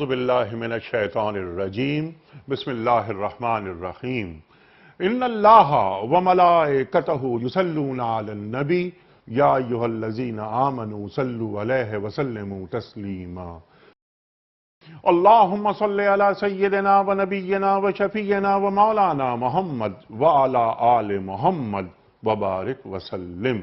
اعوذ باللہ من الشیطان الرجیم بسم اللہ الرحمن الرحیم ان اللہ وملائکتہ یصلون علی النبی یا ایہا الذین آمنوا صلوا علیہ وسلموا تسلیما اللہم صلی علی سیدنا و نبینا و شفیعنا و مولانا محمد وعلی آل محمد وبارک وسلم۔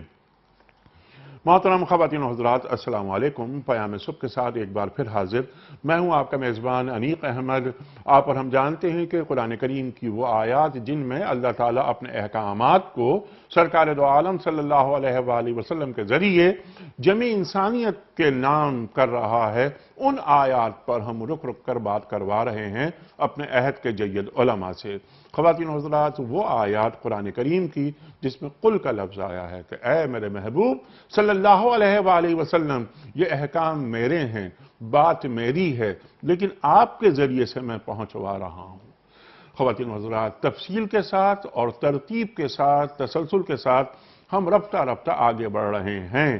محترم خواتین و حضرات، السلام علیکم۔ پیام صبح کے ساتھ ایک بار پھر حاضر میں ہوں آپ کا میزبان انیق احمد۔ آپ اور ہم جانتے ہیں کہ قرآن کریم کی وہ آیات جن میں اللہ تعالیٰ اپنے احکامات کو سرکار دو عالم صلی اللہ علیہ وآلہ وسلم کے ذریعے جمیع انسانیت کے نام کر رہا ہے، ان آیات پر ہم رک رک کر بات کروا رہے ہیں اپنے عہد کے جید علماء سے۔ خواتین و حضرات، وہ آیات قرآن کریم کی جس میں قل کا لفظ آیا ہے کہ اے میرے محبوب صلی اللہ علیہ وآلہ وسلم، یہ احکام میرے ہیں، بات میری ہے، لیکن آپ کے ذریعے سے میں پہنچوا رہا ہوں۔ خواتین و حضرات، تفصیل کے ساتھ اور ترتیب کے ساتھ، تسلسل کے ساتھ ہم رفتہ رفتہ آگے بڑھ رہے ہیں۔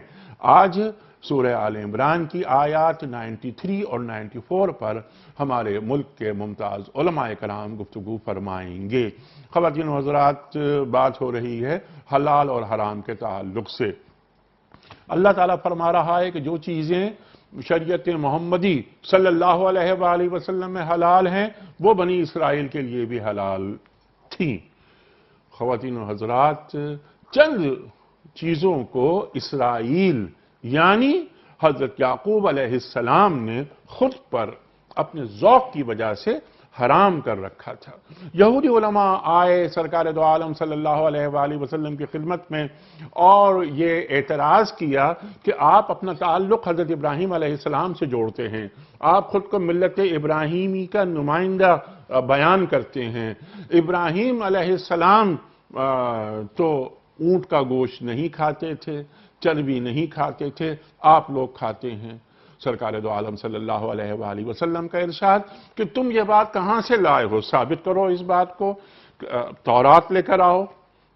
آج سورہ آل عمران کی آیات 93 اور 94 پر ہمارے ملک کے ممتاز علماء کرام گفتگو فرمائیں گے۔ خواتین و حضرات، بات ہو رہی ہے حلال اور حرام کے تعلق سے۔ اللہ تعالیٰ فرما رہا ہے کہ جو چیزیں شریعت محمدی صلی اللہ علیہ وآلہ وسلم میں حلال ہیں وہ بنی اسرائیل کے لیے بھی حلال تھیں۔ خواتین و حضرات، چند چیزوں کو اسرائیل یعنی حضرت یعقوب علیہ السلام نے خود پر اپنے ذوق کی وجہ سے حرام کر رکھا تھا۔ یہودی علماء آئے سرکار دو عالم صلی اللہ علیہ وآلہ وسلم کی خدمت میں اور یہ اعتراض کیا کہ آپ اپنا تعلق حضرت ابراہیم علیہ السلام سے جوڑتے ہیں، آپ خود کو ملت ابراہیمی کا نمائندہ بیان کرتے ہیں۔ ابراہیم علیہ السلام تو اونٹ کا گوشت نہیں کھاتے تھے، چربی نہیں کھاتے تھے، آپ لوگ کھاتے ہیں۔ سرکار دو عالم صلی اللہ علیہ وآلہ وسلم کا ارشاد کہ تم یہ بات کہاں سے لائے ہو، ثابت کرو اس بات کو، تورات لے کر آؤ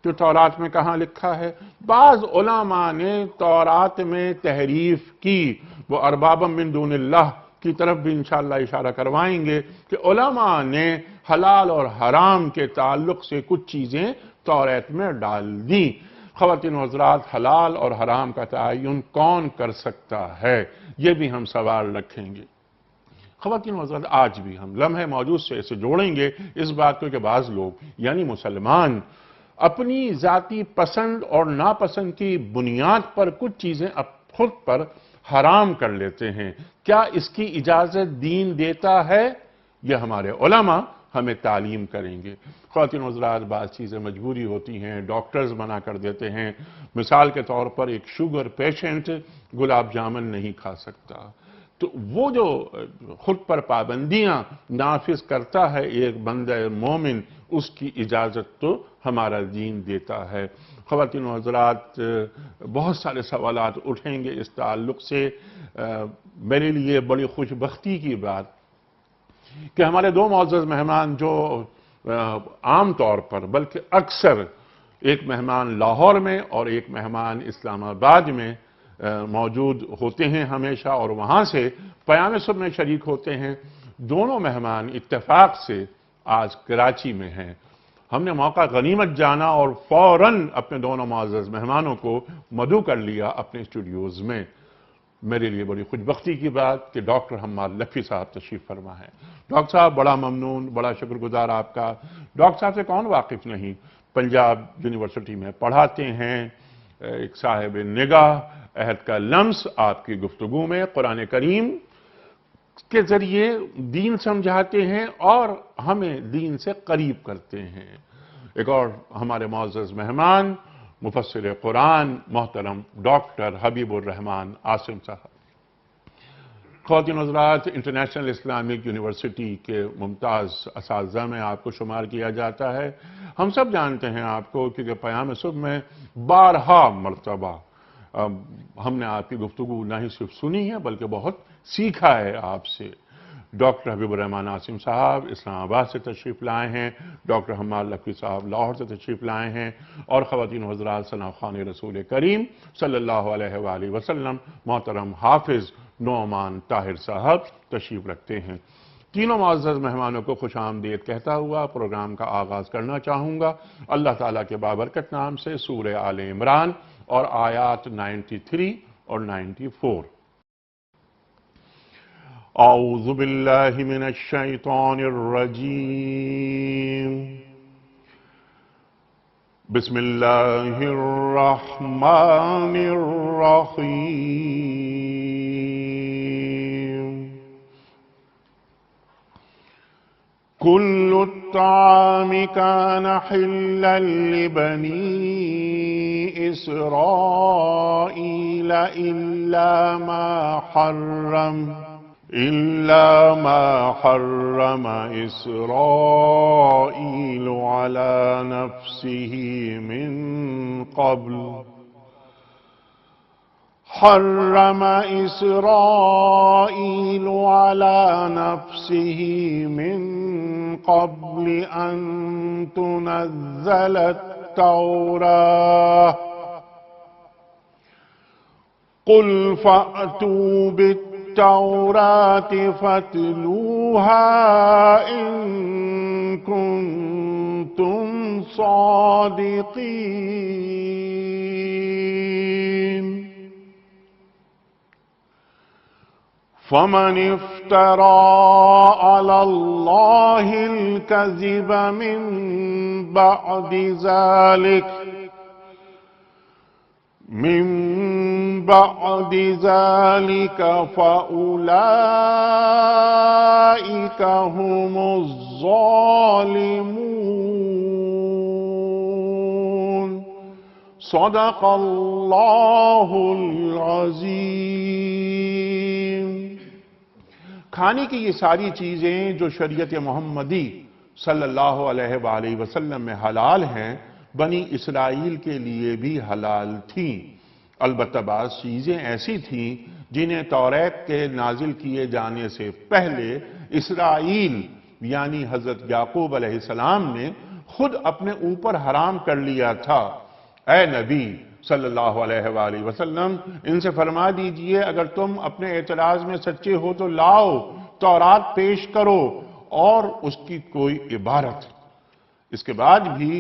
کہ تورات میں کہاں لکھا ہے۔ بعض علماء نے تورات میں تحریف کی، وہ اربابا من دون اللہ کی طرف بھی انشاءاللہ اشارہ کروائیں گے کہ علماء نے حلال اور حرام کے تعلق سے کچھ چیزیں تورات میں ڈال دیں۔ خواتین و حضرات، حلال اور حرام کا تعین کون کر سکتا ہے، یہ بھی ہم سوال رکھیں گے۔ خواتین و حضرات، آج بھی ہم لمحے موجود سے اسے جوڑیں گے اس بات کو کہ بعض لوگ یعنی مسلمان اپنی ذاتی پسند اور ناپسند کی بنیاد پر کچھ چیزیں خود پر حرام کر لیتے ہیں۔ کیا اس کی اجازت دین دیتا ہے؟ یہ ہمارے علماء ہمیں تعلیم کریں گے۔ خواتین و حضرات، بعض چیزیں مجبوری ہوتی ہیں، ڈاکٹرز منع کر دیتے ہیں۔ مثال کے طور پر ایک شوگر پیشنٹ گلاب جامن نہیں کھا سکتا، تو وہ جو خود پر پابندیاں نافذ کرتا ہے ایک بندہ مومن، اس کی اجازت تو ہمارا دین دیتا ہے۔ خواتین و حضرات، بہت سارے سوالات اٹھیں گے اس تعلق سے۔ میرے لیے بڑی خوش بختی کی بات کہ ہمارے دو معزز مہمان جو عام طور پر بلکہ اکثر، ایک مہمان لاہور میں اور ایک مہمان اسلام آباد میں موجود ہوتے ہیں ہمیشہ اور وہاں سے پیام صبح میں شریک ہوتے ہیں، دونوں مہمان اتفاق سے آج کراچی میں ہیں۔ ہم نے موقع غنیمت جانا اور فوراً اپنے دونوں معزز مہمانوں کو مدعو کر لیا اپنے اسٹوڈیوز میں۔ میرے لیے بڑی خوش بختی کی بات کہ ڈاکٹر حماد لکھوی صاحب تشریف فرما ہے۔ ڈاکٹر صاحب، بڑا ممنون، بڑا شکر گزار آپ کا۔ ڈاکٹر صاحب سے کون واقف نہیں، پنجاب یونیورسٹی میں پڑھاتے ہیں، ایک صاحب نگاہ، عہد کا لمس، آپ کی گفتگو میں قرآن کریم کے ذریعے دین سمجھاتے ہیں اور ہمیں دین سے قریب کرتے ہیں۔ ایک اور ہمارے معزز مہمان مفسر قرآن محترم ڈاکٹر حبیب الرحمان عاصم صاحب۔ خواتین و حضرات، انٹرنیشنل اسلامک یونیورسٹی کے ممتاز اساتذہ میں آپ کو شمار کیا جاتا ہے۔ ہم سب جانتے ہیں آپ کو کیونکہ پیام صبح میں بارہا مرتبہ ہم نے آپ کی گفتگو نہ ہی صرف سنی ہے بلکہ بہت سیکھا ہے آپ سے۔ ڈاکٹر حبیب الرحمان عاصم صاحب اسلام آباد سے تشریف لائے ہیں، ڈاکٹر حماد لکھوی صاحب لاہور سے تشریف لائے ہیں، اور خواتین و حضرات، ثنا خوان رسول کریم صلی اللہ علیہ وآلہ وسلم محترم حافظ نعمان طاہر صاحب تشریف رکھتے ہیں۔ تینوں معزز مہمانوں کو خوش آمدید کہتا ہوا پروگرام کا آغاز کرنا چاہوں گا اللہ تعالیٰ کے بابرکت نام سے سورہ آل عمران اور آیات 93 اور 94۔ اعوذ باللہ من الشیطان الرجیم، بسم اللہ الرحمن الرحیم۔ كل الطعام كان حلا لبني إسرائيل إلا ما حرم إسرائيل على نفسه من قبل حرم إسرائيل على نفسه من قبل أن تنزل التوراة قل فأتوا بالتوراة فاتلوها إن كنتم صادقين فمن افترى على الله الكذب من بعد ذلك فأولئك هم الظالمون۔ صدق اللہ العظیم۔ کھانے کی یہ ساری چیزیں جو شریعت محمدی صلی اللہ علیہ وآلہ وسلم میں حلال ہیں بنی اسرائیل کے لیے بھی حلال تھیں، البتہ بعض چیزیں ایسی تھیں جنہیں توریت کے نازل کیے جانے سے پہلے اسرائیل یعنی حضرت یعقوب علیہ السلام نے خود اپنے اوپر حرام کر لیا تھا۔ اے نبی صلی اللہ علیہ وآلہ وسلم ان سے فرما دیجئے اگر تم اپنے اعتراض میں سچے ہو تو لاؤ، تورات پیش کرو اور اس کی کوئی عبارت۔ اس کے بعد بھی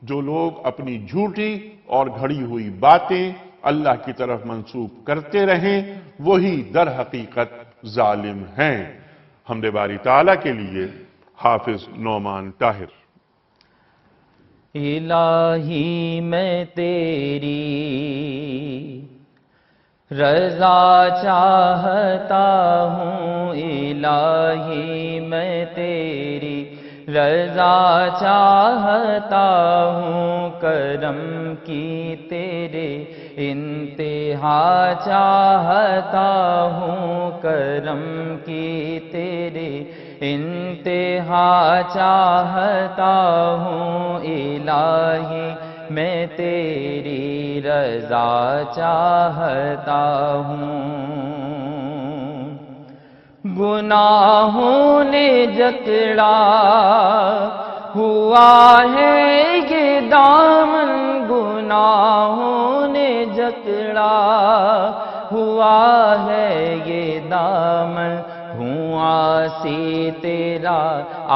جو لوگ اپنی جھوٹی اور گھڑی ہوئی باتیں اللہ کی طرف منسوب کرتے رہیں وہی در حقیقت ظالم ہیں۔ حمد باری تعالیٰ کے لیے حافظ نعمان طاہر۔ الہی میں تیری رضا چاہتا ہوں، الہی میں تیری رضا چاہتا ہوں، کرم کی تیرے انتہا چاہتا ہوں، کرم کی تیرے انتہا چاہتا ہوں، الہی میں تیری رضا چاہتا ہوں۔ گناہوں نے جکڑا ہوا ہے یہ دامن، گناہوں نے جکڑا ہوا ہے یہ دامن، ہوں عاصی تیرا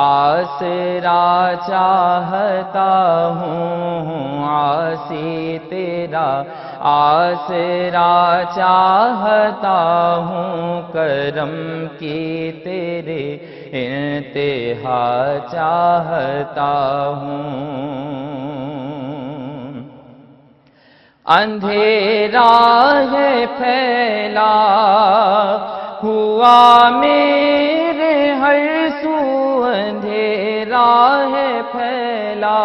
آسرا چاہتا ہوں، عاصی تیرا آسرا چاہتا ہوں، کرم کی تیرے انتہا چاہتا ہوں۔ اندھیرا ہے پھیلا ہوا میرے ہر سو، اندھیرا ہے پھیلا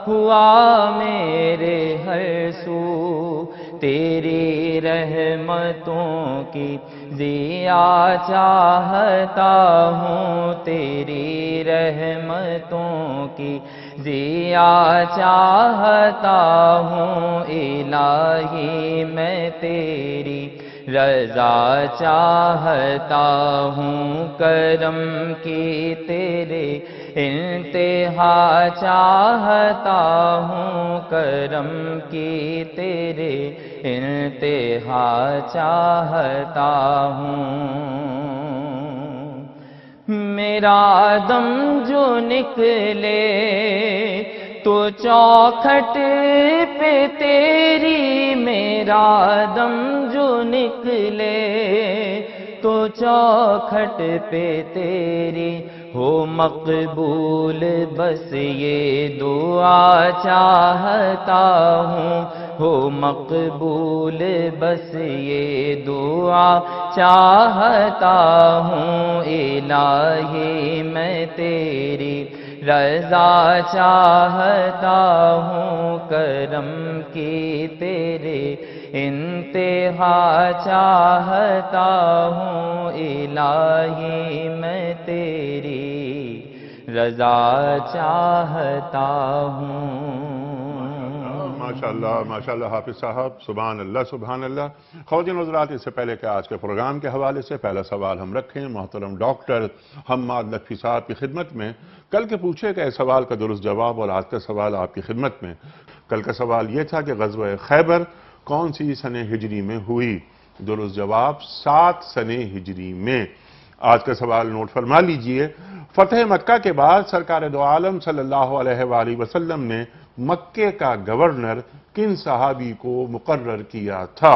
ہوا میرے ہر سو، تیری رحمتوں کی ضیا چاہتا ہوں، تیری رحمتوں کی ضیا چاہتا ہوں، الہی میں تیری رضا چاہتا ہوں کرم کی تیرے، انتہا چاہتا ہوں کرم کی تیرے، انتہا چاہتا ہوں۔ میرا دم جو نکلے تو چوکھٹ پہ تیری، میرا دم جو نکلے تو چوکھٹ پہ تیری، ہو مقبول بس یہ دعا چاہتا ہوں، ہو مقبول بس یہ دعا چاہتا ہوں۔ الہی میں تیری رضا چاہتا ہوں، کرم کی تیرے، انتہا چاہتا ہوں۔ الہی میں تیری رضا چاہتا ہوں۔ ماشاءاللہ ماشاءاللہ حافظ صاحب، سبحان اللہ سبحان اللہ۔ خواتین حضرات، اس سے پہلے کہ آج کے پروگرام کے حوالے سے پہلا سوال ہم رکھیں محترم ڈاکٹر حماد نقوی صاحب کی خدمت میں۔ کل کے پوچھے گئے سوال کا درست جواب اور آج کا سوال آپ کی خدمت میں۔ کل کا سوال یہ تھا کہ غزوہ خیبر کون سی سن ہجری میں ہوئی؟ درست جواب 7 سن ہجری میں۔ آج کا سوال نوٹ فرما لیجئے۔ فتح مکہ کے بعد سرکار دو عالم صلی اللہ علیہ وآلہ وسلم نے مکے کا گورنر کن صحابی کو مقرر کیا تھا؟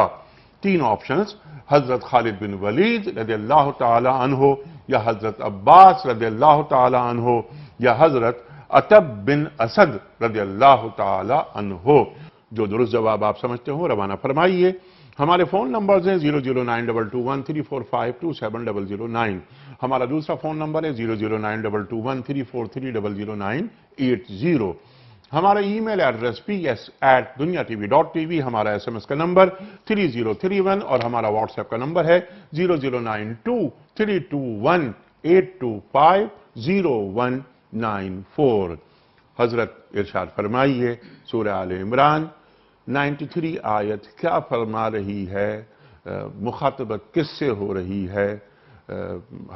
3 آپشنز، حضرت خالد بن ولید رضی اللہ تعالی عنہ، یا حضرت عباس رضی اللہ تعالی عنہ، یا حضرت عتب بن اسد رضی اللہ تعالی عنہ۔ جو درست جواب آپ سمجھتے ہو روانہ فرمائیے۔ ہمارے فون نمبرز ہیں 0092213452709، ہمارا دوسرا فون نمبر ہے 009221343009880، ہمارا ای میل ایڈریس ps@dunyatv.tv، ہمارا SMS کا نمبر 3031 اور ہمارا واٹس ایپ کا نمبر ہے 0092321825019 حضرت ارشاد فرمائیے سورہ آل عمران 93 آیت کیا فرما رہی ہے؟ مخاطبت کس سے ہو رہی ہے؟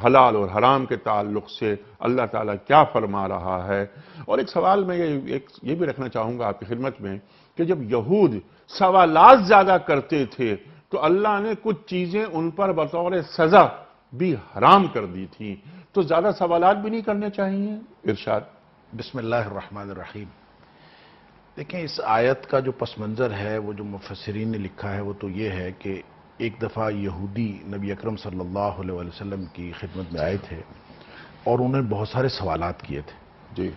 حلال اور حرام کے تعلق سے اللہ تعالیٰ کیا فرما رہا ہے؟ اور ایک سوال میں یہ بھی رکھنا چاہوں گا آپ کی خدمت میں کہ جب یہود سوالات زیادہ کرتے تھے تو اللہ نے کچھ چیزیں ان پر بطور سزا بھی حرام کر دی تھیں، تو زیادہ سوالات بھی نہیں کرنے چاہیے؟ ارشاد۔ بسم اللہ الرحمن الرحیم۔ دیکھیں، اس آیت کا جو پس منظر ہے، وہ جو مفسرین نے لکھا ہے وہ تو یہ ہے کہ ایک دفعہ یہودی نبی اکرم صلی اللہ علیہ وسلم کی خدمت میں آئے تھے اور انہوں نے بہت سارے سوالات کیے تھے، جی،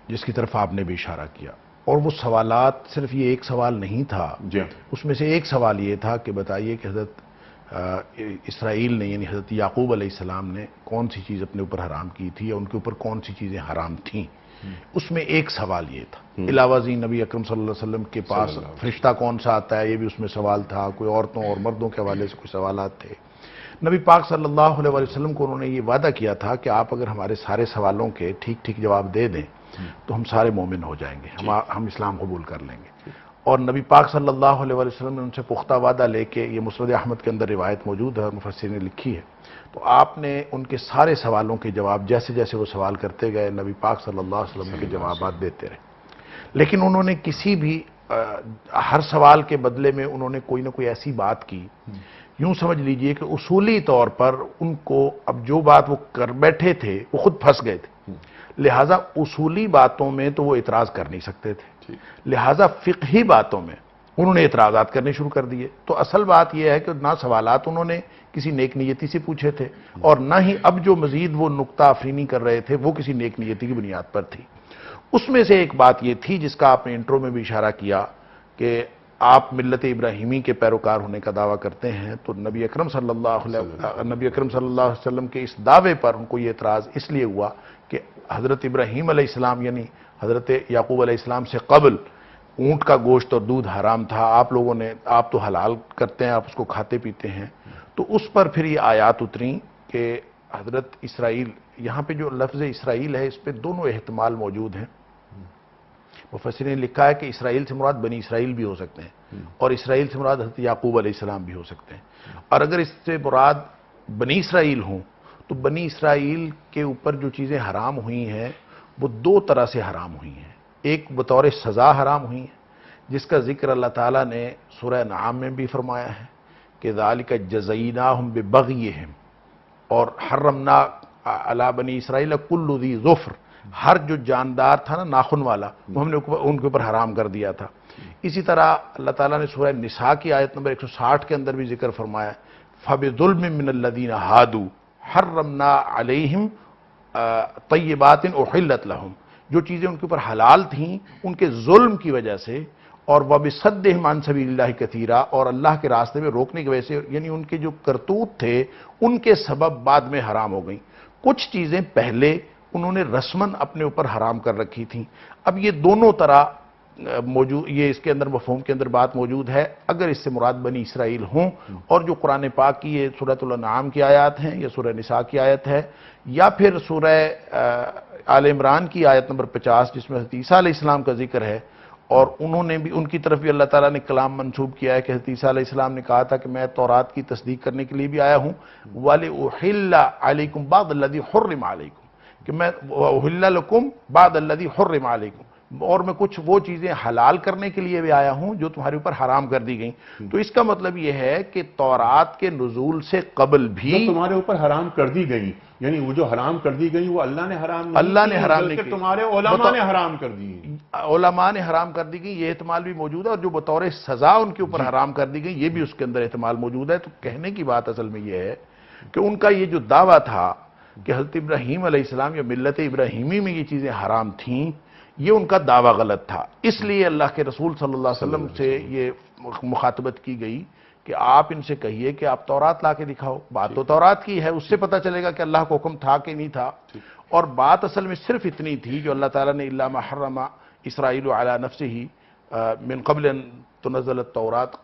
جس کی طرف آپ نے بھی اشارہ کیا۔ اور وہ سوالات صرف یہ ایک سوال نہیں تھا، جی، اس میں سے ایک سوال یہ تھا کہ بتائیے کہ حضرت اسرائیل نے یعنی حضرت یعقوب علیہ السلام نے کون سی چیز اپنے اوپر حرام کی تھی یا ان کے اوپر کون سی چیزیں حرام تھیں۔ اس میں ایک سوال یہ تھا۔ علاوہ ازیں نبی اکرم صلی اللہ علیہ وسلم کے پاس فرشتہ کون سا آتا ہے، یہ بھی اس میں سوال تھا۔ کوئی عورتوں اور مردوں کے حوالے سے کوئی سوالات تھے۔ نبی پاک صلی اللہ علیہ وسلم کو انہوں نے یہ وعدہ کیا تھا کہ آپ اگر ہمارے سارے سوالوں کے ٹھیک ٹھیک جواب دے دیں تو ہم سارے مومن ہو جائیں گے، ہم اسلام قبول کر لیں گے۔ اور نبی پاک صلی اللہ علیہ وسلم نے ان سے پختہ وعدہ لے کے، یہ مسند احمد کے اندر روایت موجود ہے اور مفسرین نے لکھی ہے، تو آپ نے ان کے سارے سوالوں کے جواب جیسے جیسے وہ سوال کرتے گئے نبی پاک صلی اللہ علیہ وسلم کے جوابات دیتے رہے۔ لیکن انہوں نے کسی بھی ہر سوال کے بدلے میں انہوں نے کوئی نہ کوئی ایسی بات کی، یوں سمجھ لیجئے کہ اصولی طور پر ان کو اب جو بات وہ کر بیٹھے تھے وہ خود پھنس گئے تھے، لہٰذا اصولی باتوں میں تو وہ اعتراض کر نہیں سکتے تھے، لہٰذا فقہی باتوں میں انہوں نے اعتراضات کرنے شروع کر دیے۔ تو اصل بات یہ ہے کہ نہ سوالات انہوں نے کسی نیک نیتی سے پوچھے تھے اور نہ ہی اب جو مزید وہ نکتہ افرینی کر رہے تھے وہ کسی نیک نیتی کی بنیاد پر تھی۔ اس میں سے ایک بات یہ تھی جس کا آپ نے انٹرو میں بھی اشارہ کیا کہ آپ ملت ابراہیمی کے پیروکار ہونے کا دعویٰ کرتے ہیں، تو نبی اکرم صلی اللہ علیہ وسلم کے اس دعوے پر ان کو یہ اعتراض اس لیے ہوا کہ حضرت ابراہیم علیہ السلام یعنی حضرت یعقوب علیہ السلام سے قبل اونٹ کا گوشت اور دودھ حرام تھا، آپ تو حلال کرتے ہیں، آپ اس کو کھاتے پیتے ہیں۔ تو اس پر پھر یہ آیات اتریں کہ حضرت اسرائیل، یہاں پہ جو لفظ اسرائیل ہے اس پہ دونوں احتمال موجود ہیں۔ مفسرین نے لکھا ہے کہ اسرائیل سے مراد بنی اسرائیل بھی ہو سکتے ہیں اور اسرائیل سے مراد حضرت یعقوب علیہ السلام بھی ہو سکتے ہیں، اور اگر اس سے مراد بنی اسرائیل ہوں تو بنی اسرائیل کے اوپر جو چیزیں حرام ہوئی ہیں وہ دو طرح سے حرام ہوئی ہیں۔ ایک بطور سزا حرام ہوئی ہیں، جس کا ذکر اللہ تعالیٰ نے سورہ انعام میں بھی فرمایا ہے کہ ذالک جزیناہم ببغیہم، اور حرمنا علی بنی اسرائیل کل ذی ظفر، ہر جو جاندار تھا نا ناخن والا وہ ہم نے ان کے اوپر حرام کر دیا تھا۔ اسی طرح اللہ تعالیٰ نے سورہ نساء کی آیت نمبر 160 کے اندر بھی ذکر فرمایا فَبِظُلْمٍ مِّنَ الَّذِينَ هَادُوا حَرَّمْنَا عَلَيْهِمْ طَيِّبَاتٍ أُحِلَّتْ لَهُمْ، جو چیزیں ان کے اوپر حلال تھیں ان کے ظلم کی وجہ سے، اور وَبِصَدِّهِمْ عَنْ سَبِيلِ اللَّهِ كَثِيرًا، اور اللہ کے راستے میں روکنے کی وجہ سے، یعنی ان کے جو کرتوت تھے ان کے سبب بعد میں حرام ہو گئیں۔ کچھ چیزیں پہلے انہوں نے رسماً اپنے اوپر حرام کر رکھی تھیں۔ اب یہ دونوں طرح موجود، یہ اس کے اندر مفہوم کے اندر بات موجود ہے، اگر اس سے مراد بنی اسرائیل ہوں، اور جو قرآن پاک کی یہ سورۃ الانعام کی آیات ہیں یا سورہ نساء کی آیت ہے، یا پھر سورہ آل عمران کی آیت نمبر 50 جس میں حضرت عیسیٰ علیہ السلام کا ذکر ہے، اور انہوں نے بھی، ان کی طرف بھی اللہ تعالیٰ نے کلام منسوب کیا ہے کہ حضرت عیسیٰ علیہ السلام نے کہا تھا کہ میں تورات کی تصدیق کرنے کے لیے بھی آیا ہوں، وَلِأُحِلَّ عَلَيْكُمْ بَعْضَ الَّذِي حُرِّمَ عَلَيْكُمْ، کہ میں أُحِلَّ لَكُمْ بَعْضَ الَّذِي حُرِّمَ عَلَيْكُمْ، اور میں کچھ وہ چیزیں حلال کرنے کے لیے بھی آیا ہوں جو تمہارے اوپر حرام کر دی گئیں۔ تو اس کا مطلب یہ ہے کہ تورات کے نزول سے قبل بھی جو تمہارے اوپر حرام کر دی گئی، یعنی وہ جو حرام کر دی گئی وہ اللہ نے حرام نہیں اللہ نے کی، حرام نہیں بلکہ کی، تمہارے علماء نے حرام کر دی۔ علماء نے حرام کر دی گئی، یہ احتمال بھی موجود ہے، اور جو بطور سزا ان کے اوپر حرام کر دی گئی یہ بھی اس کے اندر احتمال موجود ہے۔ تو کہنے کی بات اصل میں یہ ہے کہ ان کا یہ جو دعویٰ تھا کہ حضرت ابراہیم علیہ السلام یا ملت ابراہیمی میں یہ چیزیں حرام تھیں، یہ ان کا دعویٰ غلط تھا۔ اس لیے اللہ کے رسول صلی اللہ علیہ وسلم سے یہ مخاطبت کی گئی کہ آپ ان سے کہیے کہ آپ تورات لا کے دکھاؤ، بات تو تورات کی ہے، اس سے پتہ چلے گا کہ اللہ کا حکم تھا کہ نہیں تھا۔ اور بات اصل میں صرف اتنی تھی جو اللہ تعالیٰ نے الا ما حرم اسرائیل علی نفسہ من قبل ان تنزل التورات،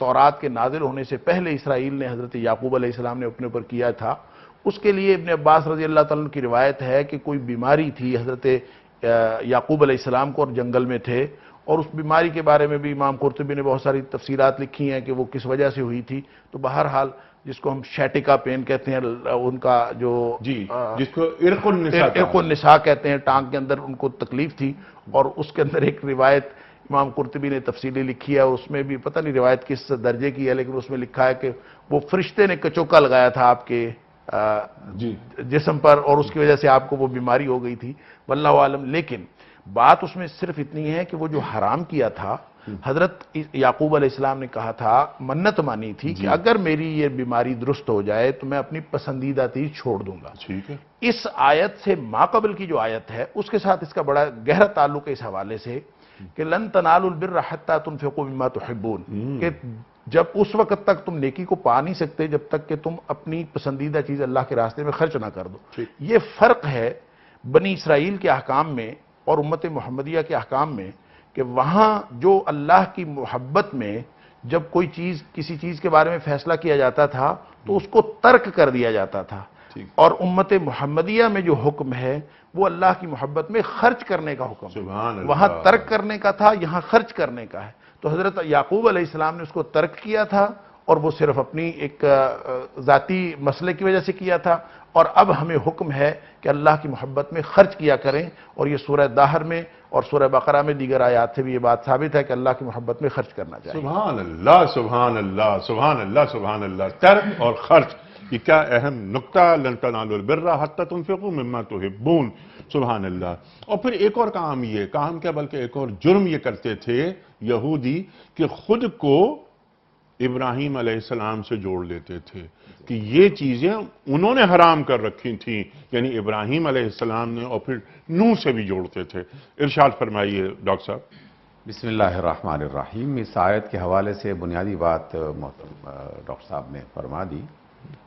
تورات کے نازل ہونے سے پہلے اسرائیل نے، حضرت یعقوب علیہ السلام نے اپنے اوپر کیا تھا۔ اس کے لیے ابن عباس رضی اللہ تعالیٰ عنہ کی روایت ہے کہ کوئی بیماری تھی حضرت یعقوب علیہ السلام کو، اور جنگل میں تھے، اور اس بیماری کے بارے میں بھی امام قرطبی نے بہت ساری تفسیرات لکھی ہیں کہ وہ کس وجہ سے ہوئی تھی۔ تو بہرحال جس کو ہم شیٹکا پین کہتے ہیں، ان کا جو جس کو عرق النساء کہتے ہیں، ٹانگ کے اندر ان کو تکلیف تھی، اور اس کے اندر ایک روایت امام قرطبی نے تفصیلی لکھی ہے، اور اس میں بھی پتہ نہیں روایت کس درجے کی ہے، لیکن اس میں لکھا ہے کہ وہ فرشتے نے کچوکا لگایا تھا آپ کے جسم پر، اور اس کی وجہ سے آپ کو وہ بیماری ہو گئی تھی، واللہ عالم۔ لیکن بات اس میں صرف اتنی ہے کہ وہ جو حرام کیا تھا، حضرت یعقوب علیہ السلام نے کہا تھا، منت مانی تھی کہ اگر میری یہ بیماری درست ہو جائے تو میں اپنی پسندیدہ چیز چھوڑ دوں گا۔ اس آیت سے ما قبل کی جو آیت ہے اس کے ساتھ اس کا بڑا گہرا تعلق ہے اس حوالے سے کہ لن تنالوا البر حتى تنفقوا مما تحبون، کہ جب اس وقت تک تم نیکی کو پا نہیں سکتے جب تک کہ تم اپنی پسندیدہ چیز اللہ کے راستے میں خرچ نہ کر دو۔ یہ فرق ہے بنی اسرائیل کے احکام میں اور امت محمدیہ کے احکام میں، کہ وہاں جو اللہ کی محبت میں جب کوئی چیز، کسی چیز کے بارے میں فیصلہ کیا جاتا تھا تو اس کو ترک کر دیا جاتا تھا، اور امت محمدیہ میں جو حکم ہے وہ اللہ کی محبت میں خرچ کرنے کا حکم ہے۔ وہاں ترک کرنے کا تھا، یہاں خرچ کرنے کا ہے۔ تو حضرت یعقوب علیہ السلام نے اس کو ترک کیا تھا، اور وہ صرف اپنی ایک ذاتی مسئلے کی وجہ سے کیا تھا، اور اب ہمیں حکم ہے کہ اللہ کی محبت میں خرچ کیا کریں، اور یہ سورہ دہر میں اور سورہ بقرہ میں دیگر آیات سے بھی یہ بات ثابت ہے کہ اللہ کی محبت میں خرچ کرنا چاہیے۔ سبحان اللہ، سبحان اللہ، سبحان اللہ، سبحان اللہ۔ ترک اور خرچ، یہ کیا اہم نکتہ، لن تنالوا البر حتی تنفقوا مما تحبون، سبحان اللہ۔ اور پھر ایک اور کام، یہ کام کیا بلکہ ایک اور جرم یہ کرتے تھے یہودی، کہ خود کو ابراہیم علیہ السلام سے جوڑ لیتے تھے، کہ یہ چیزیں انہوں نے حرام کر رکھی تھیں، یعنی ابراہیم علیہ السلام نے، اور پھر نوح سے بھی جوڑتے تھے۔ ارشاد فرمائیے ڈاکٹر صاحب۔ بسم اللہ الرحمن الرحیم۔ اس آیت کے حوالے سے بنیادی بات محترم ڈاکٹر صاحب نے فرما دی،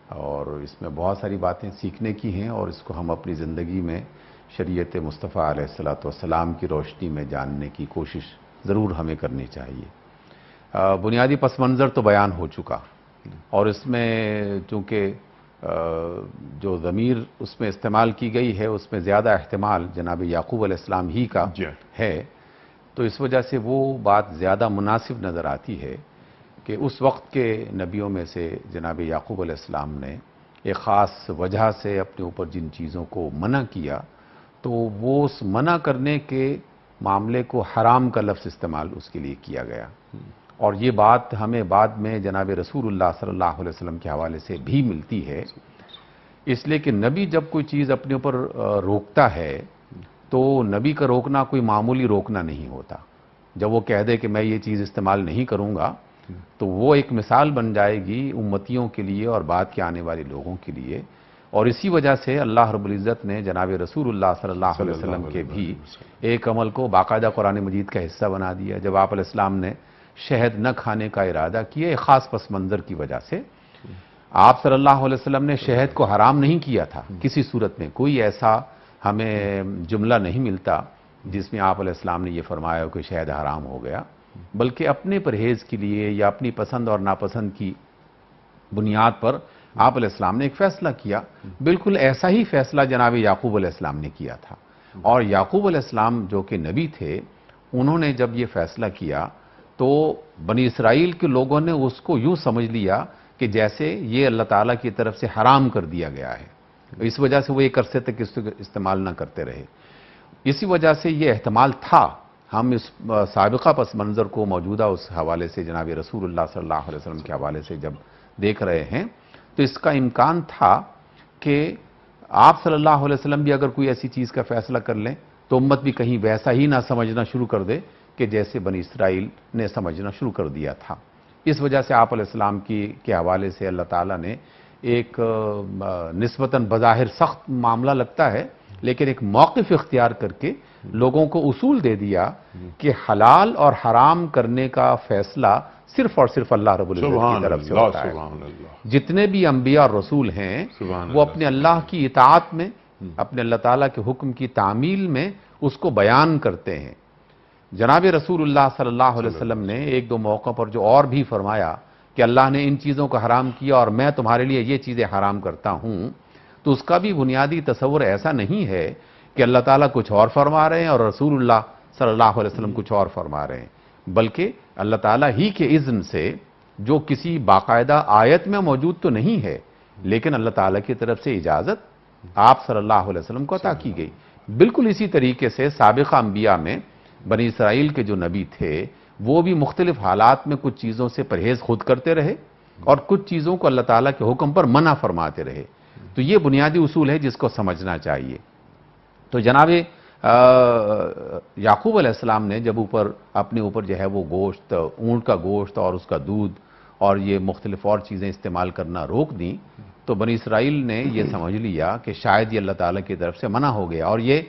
اور اس میں بہت ساری باتیں سیکھنے کی ہیں، اور اس کو ہم اپنی زندگی میں شریعت مصطفیٰ علیہ السلام کی روشنی میں جاننے کی کوشش ضرور ہمیں کرنی چاہیے۔ بنیادی پس منظر تو بیان ہو چکا، اور اس میں چونکہ جو ضمیر اس میں استعمال کی گئی ہے اس میں زیادہ احتمال جناب یعقوب علیہ السلام ہی کا ہے، تو اس وجہ سے وہ بات زیادہ مناسب نظر آتی ہے کہ اس وقت کے نبیوں میں سے جناب یعقوب علیہ السلام نے ایک خاص وجہ سے اپنے اوپر جن چیزوں کو منع کیا، تو وہ اس منع کرنے کے معاملے کو حرام کا لفظ استعمال اس کے لیے کیا گیا، اور یہ بات ہمیں بعد میں جناب رسول اللہ صلی اللہ علیہ وسلم کے حوالے سے بھی ملتی ہے، اس لیے کہ نبی جب کوئی چیز اپنے اوپر روکتا ہے تو نبی کا روکنا کوئی معمولی روکنا نہیں ہوتا۔ جب وہ کہہ دے کہ میں یہ چیز استعمال نہیں کروں گا تو وہ ایک مثال بن جائے گی امتیوں کے لیے اور بعد کے آنے والے لوگوں کے لیے، اور اسی وجہ سے اللہ رب العزت نے جناب رسول اللہ صلی اللہ علیہ وسلم کے بھی ایک عمل کو باقاعدہ قرآن مجید کا حصہ بنا دیا۔ جب آپ علیہ السلام نے شہد نہ کھانے کا ارادہ کیا ایک خاص پس منظر کی وجہ سے، آپ صلی اللہ علیہ وسلم نے شہد کو حرام نہیں کیا تھا کسی صورت میں، کوئی ایسا ہمیں جملہ نہیں ملتا جس میں آپ علیہ السلام نے یہ فرمایا کہ شہد حرام ہو گیا، بلکہ اپنے پرہیز کے لیے یا اپنی پسند اور ناپسند کی بنیاد پر آپ علیہ السلام نے ایک فیصلہ کیا۔ بالکل ایسا ہی فیصلہ جناب یعقوب علیہ السلام نے کیا تھا، اور یعقوب علیہ السلام جو کہ نبی تھے، انہوں نے جب یہ فیصلہ کیا تو بنی اسرائیل کے لوگوں نے اس کو یوں سمجھ لیا کہ جیسے یہ اللہ تعالیٰ کی طرف سے حرام کر دیا گیا ہے، اس وجہ سے وہ ایک عرصے تک اس کو استعمال نہ کرتے رہے۔ اسی وجہ سے یہ احتمال تھا، ہم اس سابقہ پس منظر کو موجودہ اس حوالے سے جناب رسول اللہ صلی اللہ علیہ وسلم کے حوالے سے جب دیکھ رہے ہیں تو اس کا امکان تھا کہ آپ صلی اللہ علیہ وسلم بھی اگر کوئی ایسی چیز کا فیصلہ کر لیں تو امت بھی کہیں ویسا ہی نہ سمجھنا شروع کر دے کہ جیسے بنی اسرائیل نے سمجھنا شروع کر دیا تھا۔ اس وجہ سے آپ علیہ السلام کے حوالے سے اللہ تعالیٰ نے ایک نسبتاً بظاہر سخت معاملہ لگتا ہے لیکن ایک موقف اختیار کر کے لوگوں کو اصول دے دیا کہ حلال اور حرام کرنے کا فیصلہ صرف اور صرف اللہ رب العزت کی طرف سے ہوتا ہے۔ جتنے بھی انبیاء اور رسول ہیں وہ اپنے اللہ کی اطاعت میں، اپنے اللہ تعالیٰ کے حکم کی تعمیل میں اس کو بیان کرتے ہیں۔ جناب رسول اللہ صلی اللہ علیہ وسلم نے ایک دو موقع پر جو اور بھی فرمایا کہ اللہ نے ان چیزوں کو حرام کیا اور میں تمہارے لیے یہ چیزیں حرام کرتا ہوں، تو اس کا بھی بنیادی تصور ایسا نہیں ہے کہ اللہ تعالیٰ کچھ اور فرما رہے ہیں اور رسول اللہ صلی اللہ علیہ وسلم کچھ اور فرما رہے ہیں، بلکہ اللہ تعالیٰ ہی کے اذن سے جو کسی باقاعدہ آیت میں موجود تو نہیں ہے لیکن اللہ تعالیٰ کی طرف سے اجازت آپ صلی اللہ علیہ وسلم کو عطا کی گئی۔ بالکل اسی طریقے سے سابقہ انبیاء میں بنی اسرائیل کے جو نبی تھے وہ بھی مختلف حالات میں کچھ چیزوں سے پرہیز خود کرتے رہے اور کچھ چیزوں کو اللہ تعالیٰ کے حکم پر منع فرماتے رہے۔ تو یہ بنیادی اصول ہے جس کو سمجھنا چاہیے۔ تو جناب یعقوب علیہ السلام نے جب اپنے اوپر جو ہے وہ گوشت، اونٹ کا گوشت اور اس کا دودھ اور یہ مختلف اور چیزیں استعمال کرنا روک دیں تو بنی اسرائیل نے یہ سمجھ لیا کہ شاید یہ اللہ تعالیٰ کی طرف سے منع ہو گیا، اور یہ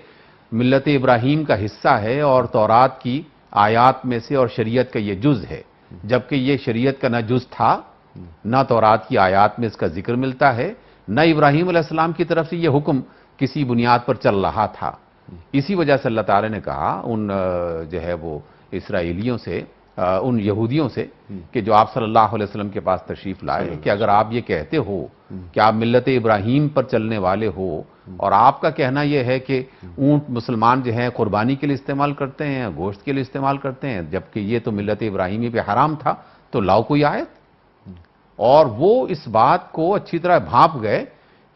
ملت ابراہیم کا حصہ ہے اور تورات کی آیات میں سے اور شریعت کا یہ جز ہے، جبکہ یہ شریعت کا نہ جز تھا، نہ تورات کی آیات میں اس کا ذکر ملتا ہے، نہ ابراہیم علیہ السلام کی طرف سے یہ حکم کسی بنیاد پر چل رہا تھا۔ اسی وجہ سے اللہ تعالی نے کہا ان جو ہے وہ اسرائیلیوں سے، ان یہودیوں سے کہ جو آپ صلی اللہ علیہ وسلم کے پاس تشریف لائے کہ اگر آپ یہ کہتے ہو کہ آپ ملت ابراہیم پر چلنے والے ہو اور آپ کا کہنا یہ ہے کہ اونٹ مسلمان جو ہیں قربانی کے لیے استعمال کرتے ہیں، گوشت کے لیے استعمال کرتے ہیں، جبکہ یہ تو ملت ابراہیمی پہ حرام تھا، تو لاؤ کوئی آیت۔ اور وہ اس بات کو اچھی طرح بھانپ گئے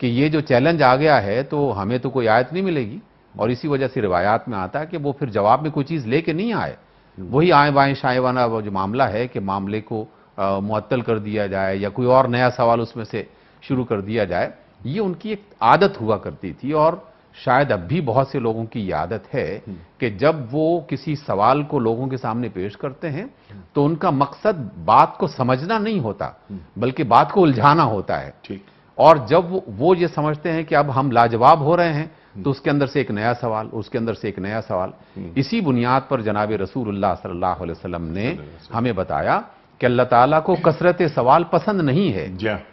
کہ یہ جو چیلنج آ گیا ہے تو ہمیں تو کوئی آیت نہیں ملے گی، اور اسی وجہ سے روایات میں آتا ہے کہ وہ پھر جواب میں کوئی چیز لے کے نہیں آئے، وہی آئیں بائیں شائیں والا وہ جو معاملہ ہے کہ معاملے کو معطل کر دیا جائے یا کوئی اور نیا سوال اس میں سے شروع کر دیا جائے، یہ ان کی ایک عادت ہوا کرتی تھی، اور شاید اب بھی بہت سے لوگوں کی یہ عادت ہے کہ جب وہ کسی سوال کو لوگوں کے سامنے پیش کرتے ہیں تو ان کا مقصد بات کو سمجھنا نہیں ہوتا بلکہ بات کو الجھانا ہوتا ہے، اور جب وہ یہ سمجھتے ہیں کہ اب ہم لاجواب ہو رہے ہیں تو اس کے اندر سے ایک نیا سوال، اس کے اندر سے ایک نیا سوال۔ اسی بنیاد پر جناب رسول اللہ صلی اللہ علیہ وسلم نے ہمیں بتایا کہ اللہ تعالیٰ کو کثرت سوال پسند نہیں ہے،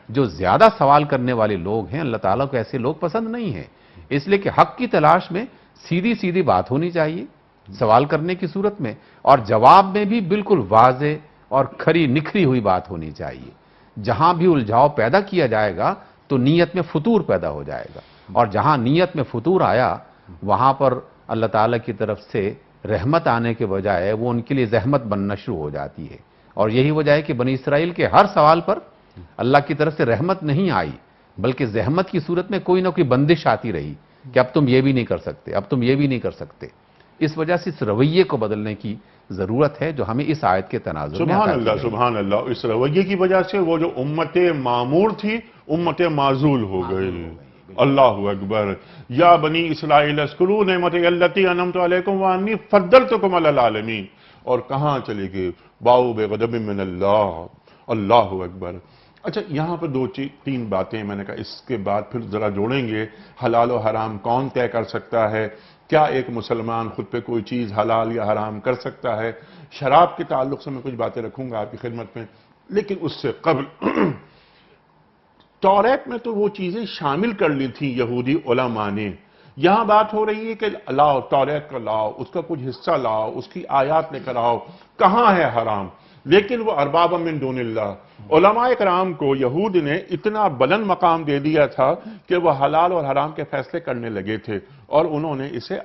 جو زیادہ سوال کرنے والے لوگ ہیں اللہ تعالیٰ کو ایسے لوگ پسند نہیں ہیں، اس لیے کہ حق کی تلاش میں سیدھی سیدھی بات ہونی چاہیے سوال کرنے کی صورت میں، اور جواب میں بھی بالکل واضح اور کھری نکھری ہوئی بات ہونی چاہیے۔ جہاں بھی الجھاؤ پیدا کیا جائے گا تو نیت میں فطور پیدا ہو جائے گا، اور جہاں نیت میں فطور آیا وہاں پر اللہ تعالیٰ کی طرف سے رحمت آنے کے بجائے وہ ان کے لیے زحمت بننا شروع ہو جاتی ہے. اور یہی وجہ ہے کہ بنی اسرائیل کے ہر سوال پر اللہ کی طرف سے رحمت نہیں آئی، بلکہ زحمت کی صورت میں کوئی نہ کوئی بندش آتی رہی کہ اب تم یہ بھی نہیں کر سکتے، اب تم یہ بھی نہیں کر سکتے. اس وجہ سے اس رویے کو بدلنے کی ضرورت ہے جو ہمیں اس آیت کے تناظر میں سبحان عطا کی اللہ گئی. سبحان اللہ. اس رویے کی وجہ سے وہ جو امت معمور تھی امت معزول ہو گئی. اللہ اکبر. یا بنی اسرائیل اذکروا نعمتی التی انعمت علیکم وانی فضلتکم علی العالمین. اور کہاں چلے گئے؟ باؤ بغضب من اللہ. اللہ اکبر. اچھا یہاں پر تین باتیں میں نے کہا اس کے بعد پھر ذرا جوڑیں گے. حلال و حرام کون طے کر سکتا ہے؟ کیا ایک مسلمان خود پہ کوئی چیز حلال یا حرام کر سکتا ہے؟ شراب کے تعلق سے میں کچھ باتیں رکھوں گا آپ کی خدمت میں، لیکن اس سے قبل توریت میں تو وہ چیزیں شامل کر لی تھیں یہودی علماء نے. یہاں بات ہو رہی ہے کہ لاؤ توریت کا لاؤ، اس کا کچھ حصہ لاؤ، اس کی آیات لے کر آؤ. کہاں ہے حرام؟ لیکن وہ ارباب من دون اللہ. علماء کرام کو یہود نے اتنا بلند مقام دے دیا تھا کہ وہ حلال اور حرام کے فیصلے کرنے لگے تھے، اور انہوں نے اسے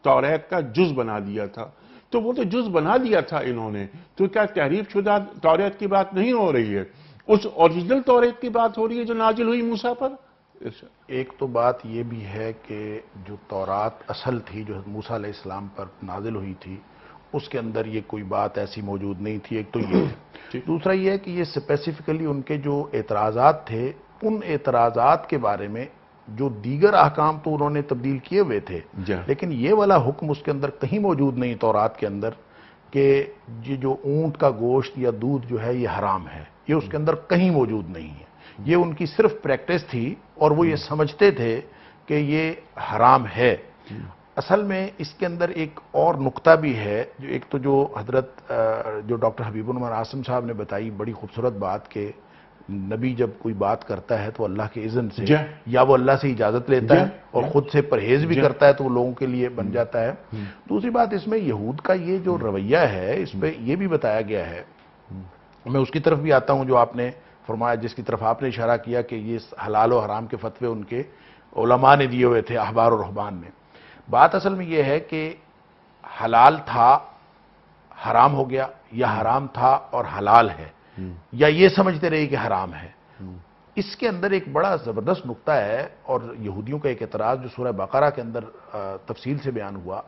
توریت کا جز بنا دیا تھا. تو وہ تو جز بنا دیا تھا انہوں نے، تو کیا تحریف شدہ توریت کی بات نہیں ہو رہی ہے؟ اس اوریجنل توریت کی بات ہو رہی ہے جو نازل ہوئی موسیٰ پر. ایک تو بات یہ بھی ہے کہ جو تورات اصل تھی جو موسیٰ علیہ السلام پر نازل ہوئی تھی اس کے اندر یہ کوئی بات ایسی موجود نہیں تھی. ایک تو یہ ہے. دوسرا یہ ہے کہ یہ اسپیسیفکلی ان کے جو اعتراضات تھے ان اعتراضات کے بارے میں جو دیگر احکام تو انہوں نے تبدیل کیے ہوئے تھے، لیکن یہ والا حکم اس کے اندر کہیں موجود نہیں تورات کے اندر کہ یہ جو اونٹ کا گوشت یا دودھ جو ہے یہ حرام ہے. یہ اس کے اندر کہیں موجود نہیں ہے. یہ ان کی صرف پریکٹس تھی اور وہ یہ سمجھتے تھے کہ یہ حرام ہے. اصل میں اس کے اندر ایک اور نقطہ بھی ہے. جو ایک تو جو حضرت جو ڈاکٹر حبیب الرحمان عاصم صاحب نے بتائی بڑی خوبصورت بات کہ نبی جب کوئی بات کرتا ہے تو اللہ کے اذن سے یا وہ اللہ سے اجازت لیتا ہے اور خود سے پرہیز بھی کرتا ہے تو وہ لوگوں کے لیے بن جاتا ہے. دوسری بات اس میں یہود کا یہ جو رویہ ہے اس پہ یہ بھی بتایا گیا ہے. میں اس کی طرف بھی آتا ہوں جو آپ نے فرمایا، جس کی طرف آپ نے اشارہ کیا کہ یہ حلال و حرام کے فتوے ان کے علماء نے دیے ہوئے تھے، احبار و رہبان نے. بات اصل میں یہ ہے کہ حلال تھا حرام ہو گیا، یا حرام تھا اور حلال ہے، یا یہ سمجھتے رہے کہ حرام ہے. اس کے اندر ایک بڑا زبردست نقطہ ہے اور یہودیوں کا ایک اعتراض جو سورہ بقرہ کے اندر تفصیل سے بیان ہوا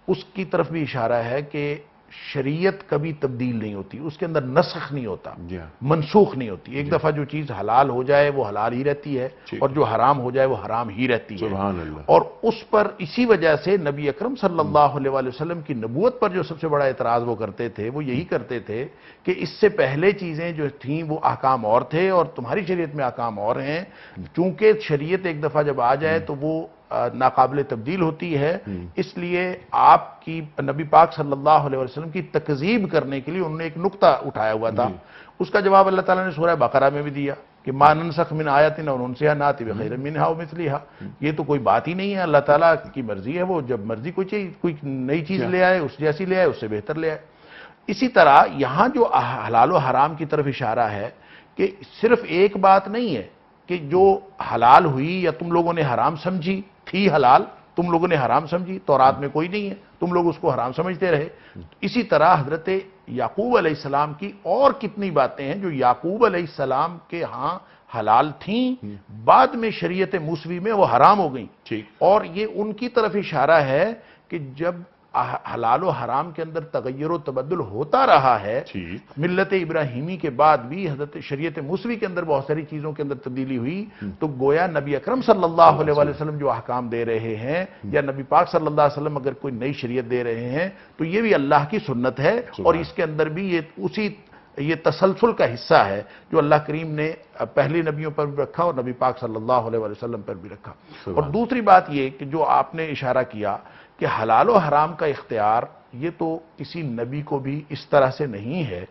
اس کی طرف بھی اشارہ ہے کہ شریعت کبھی تبدیل نہیں ہوتی، اس کے اندر نسخ نہیں ہوتا، منسوخ نہیں ہوتی. ایک دفعہ جو چیز حلال ہو جائے وہ حلال ہی رہتی ہے اور جو حرام ہو جائے وہ حرام ہی رہتی ہے. سبحان اللہ. اور اس پر اسی وجہ سے نبی اکرم صلی اللہ علیہ وآلہ وسلم کی نبوت پر جو سب سے بڑا اعتراض وہ کرتے تھے وہ یہی کرتے تھے کہ اس سے پہلے چیزیں جو تھیں وہ احکام اور تھے اور تمہاری شریعت میں احکام اور ہیں. چونکہ شریعت ایک دفعہ جب آ جائے تو وہ ناقابل تبدیل ہوتی ہے، اس لیے آپ کی نبی پاک صلی اللہ علیہ وسلم کی تکذیب کرنے کے لیے انہوں نے ایک نقطہ اٹھایا ہوا تھا. اس کا جواب اللہ تعالیٰ نے سورہ بقرہ میں بھی دیا کہ مَا نَنْسَخْ مِنْ آیَةٍ أَوْ نُنْسِهَا نَأْتِ بِخَيْرٍ مِنْهَا أَوْ مِثْلِهَا. یہ تو کوئی بات ہی نہیں ہے، اللہ تعالیٰ کی مرضی ہے، وہ جب مرضی کوئی نئی چیز لے آئے اس جیسی لے آئے، اس سے بہتر لے آئے. اسی طرح یہاں جو حلال و حرام کی طرف اشارہ ہے کہ صرف ایک بات نہیں ہے کہ جو حلال ہوئی یا تم لوگوں نے حرام سمجھی، تھی حلال تم لوگوں نے حرام سمجھی، تورات میں کوئی نہیں ہے، تم لوگ اس کو حرام سمجھتے رہے. اسی طرح حضرت یعقوب علیہ السلام کی اور کتنی باتیں ہیں جو یعقوب علیہ السلام کے ہاں حلال تھیں، بعد میں شریعت موسوی میں وہ حرام ہو گئیں. اور یہ ان کی طرف اشارہ ہے کہ جب حلال و حرام کے اندر تغیر و تبدل ہوتا رہا ہے، ملت ابراہیمی کے بعد بھی حضرت شریعت موسوی کے اندر بہت ساری چیزوں کے اندر تبدیلی ہوئی، تو گویا نبی اکرم صلی اللہ علیہ وسلم جو احکام دے رہے ہیں یا نبی پاک صلی اللہ علیہ وسلم اگر کوئی نئی شریعت دے رہے ہیں تو یہ بھی اللہ کی سنت ہے اور اس کے اندر بھی یہ تسلسل کا حصہ ہے جو اللہ کریم نے پہلے نبیوں پر بھی رکھا اور نبی پاک صلی اللہ علیہ وسلم پر بھی رکھا. اور دوسری بات یہ کہ جو آپ نے اشارہ کیا کہ حلال و حرام کا اختیار یہ تو کسی نبی کو بھی اس طرح سے نہیں ہے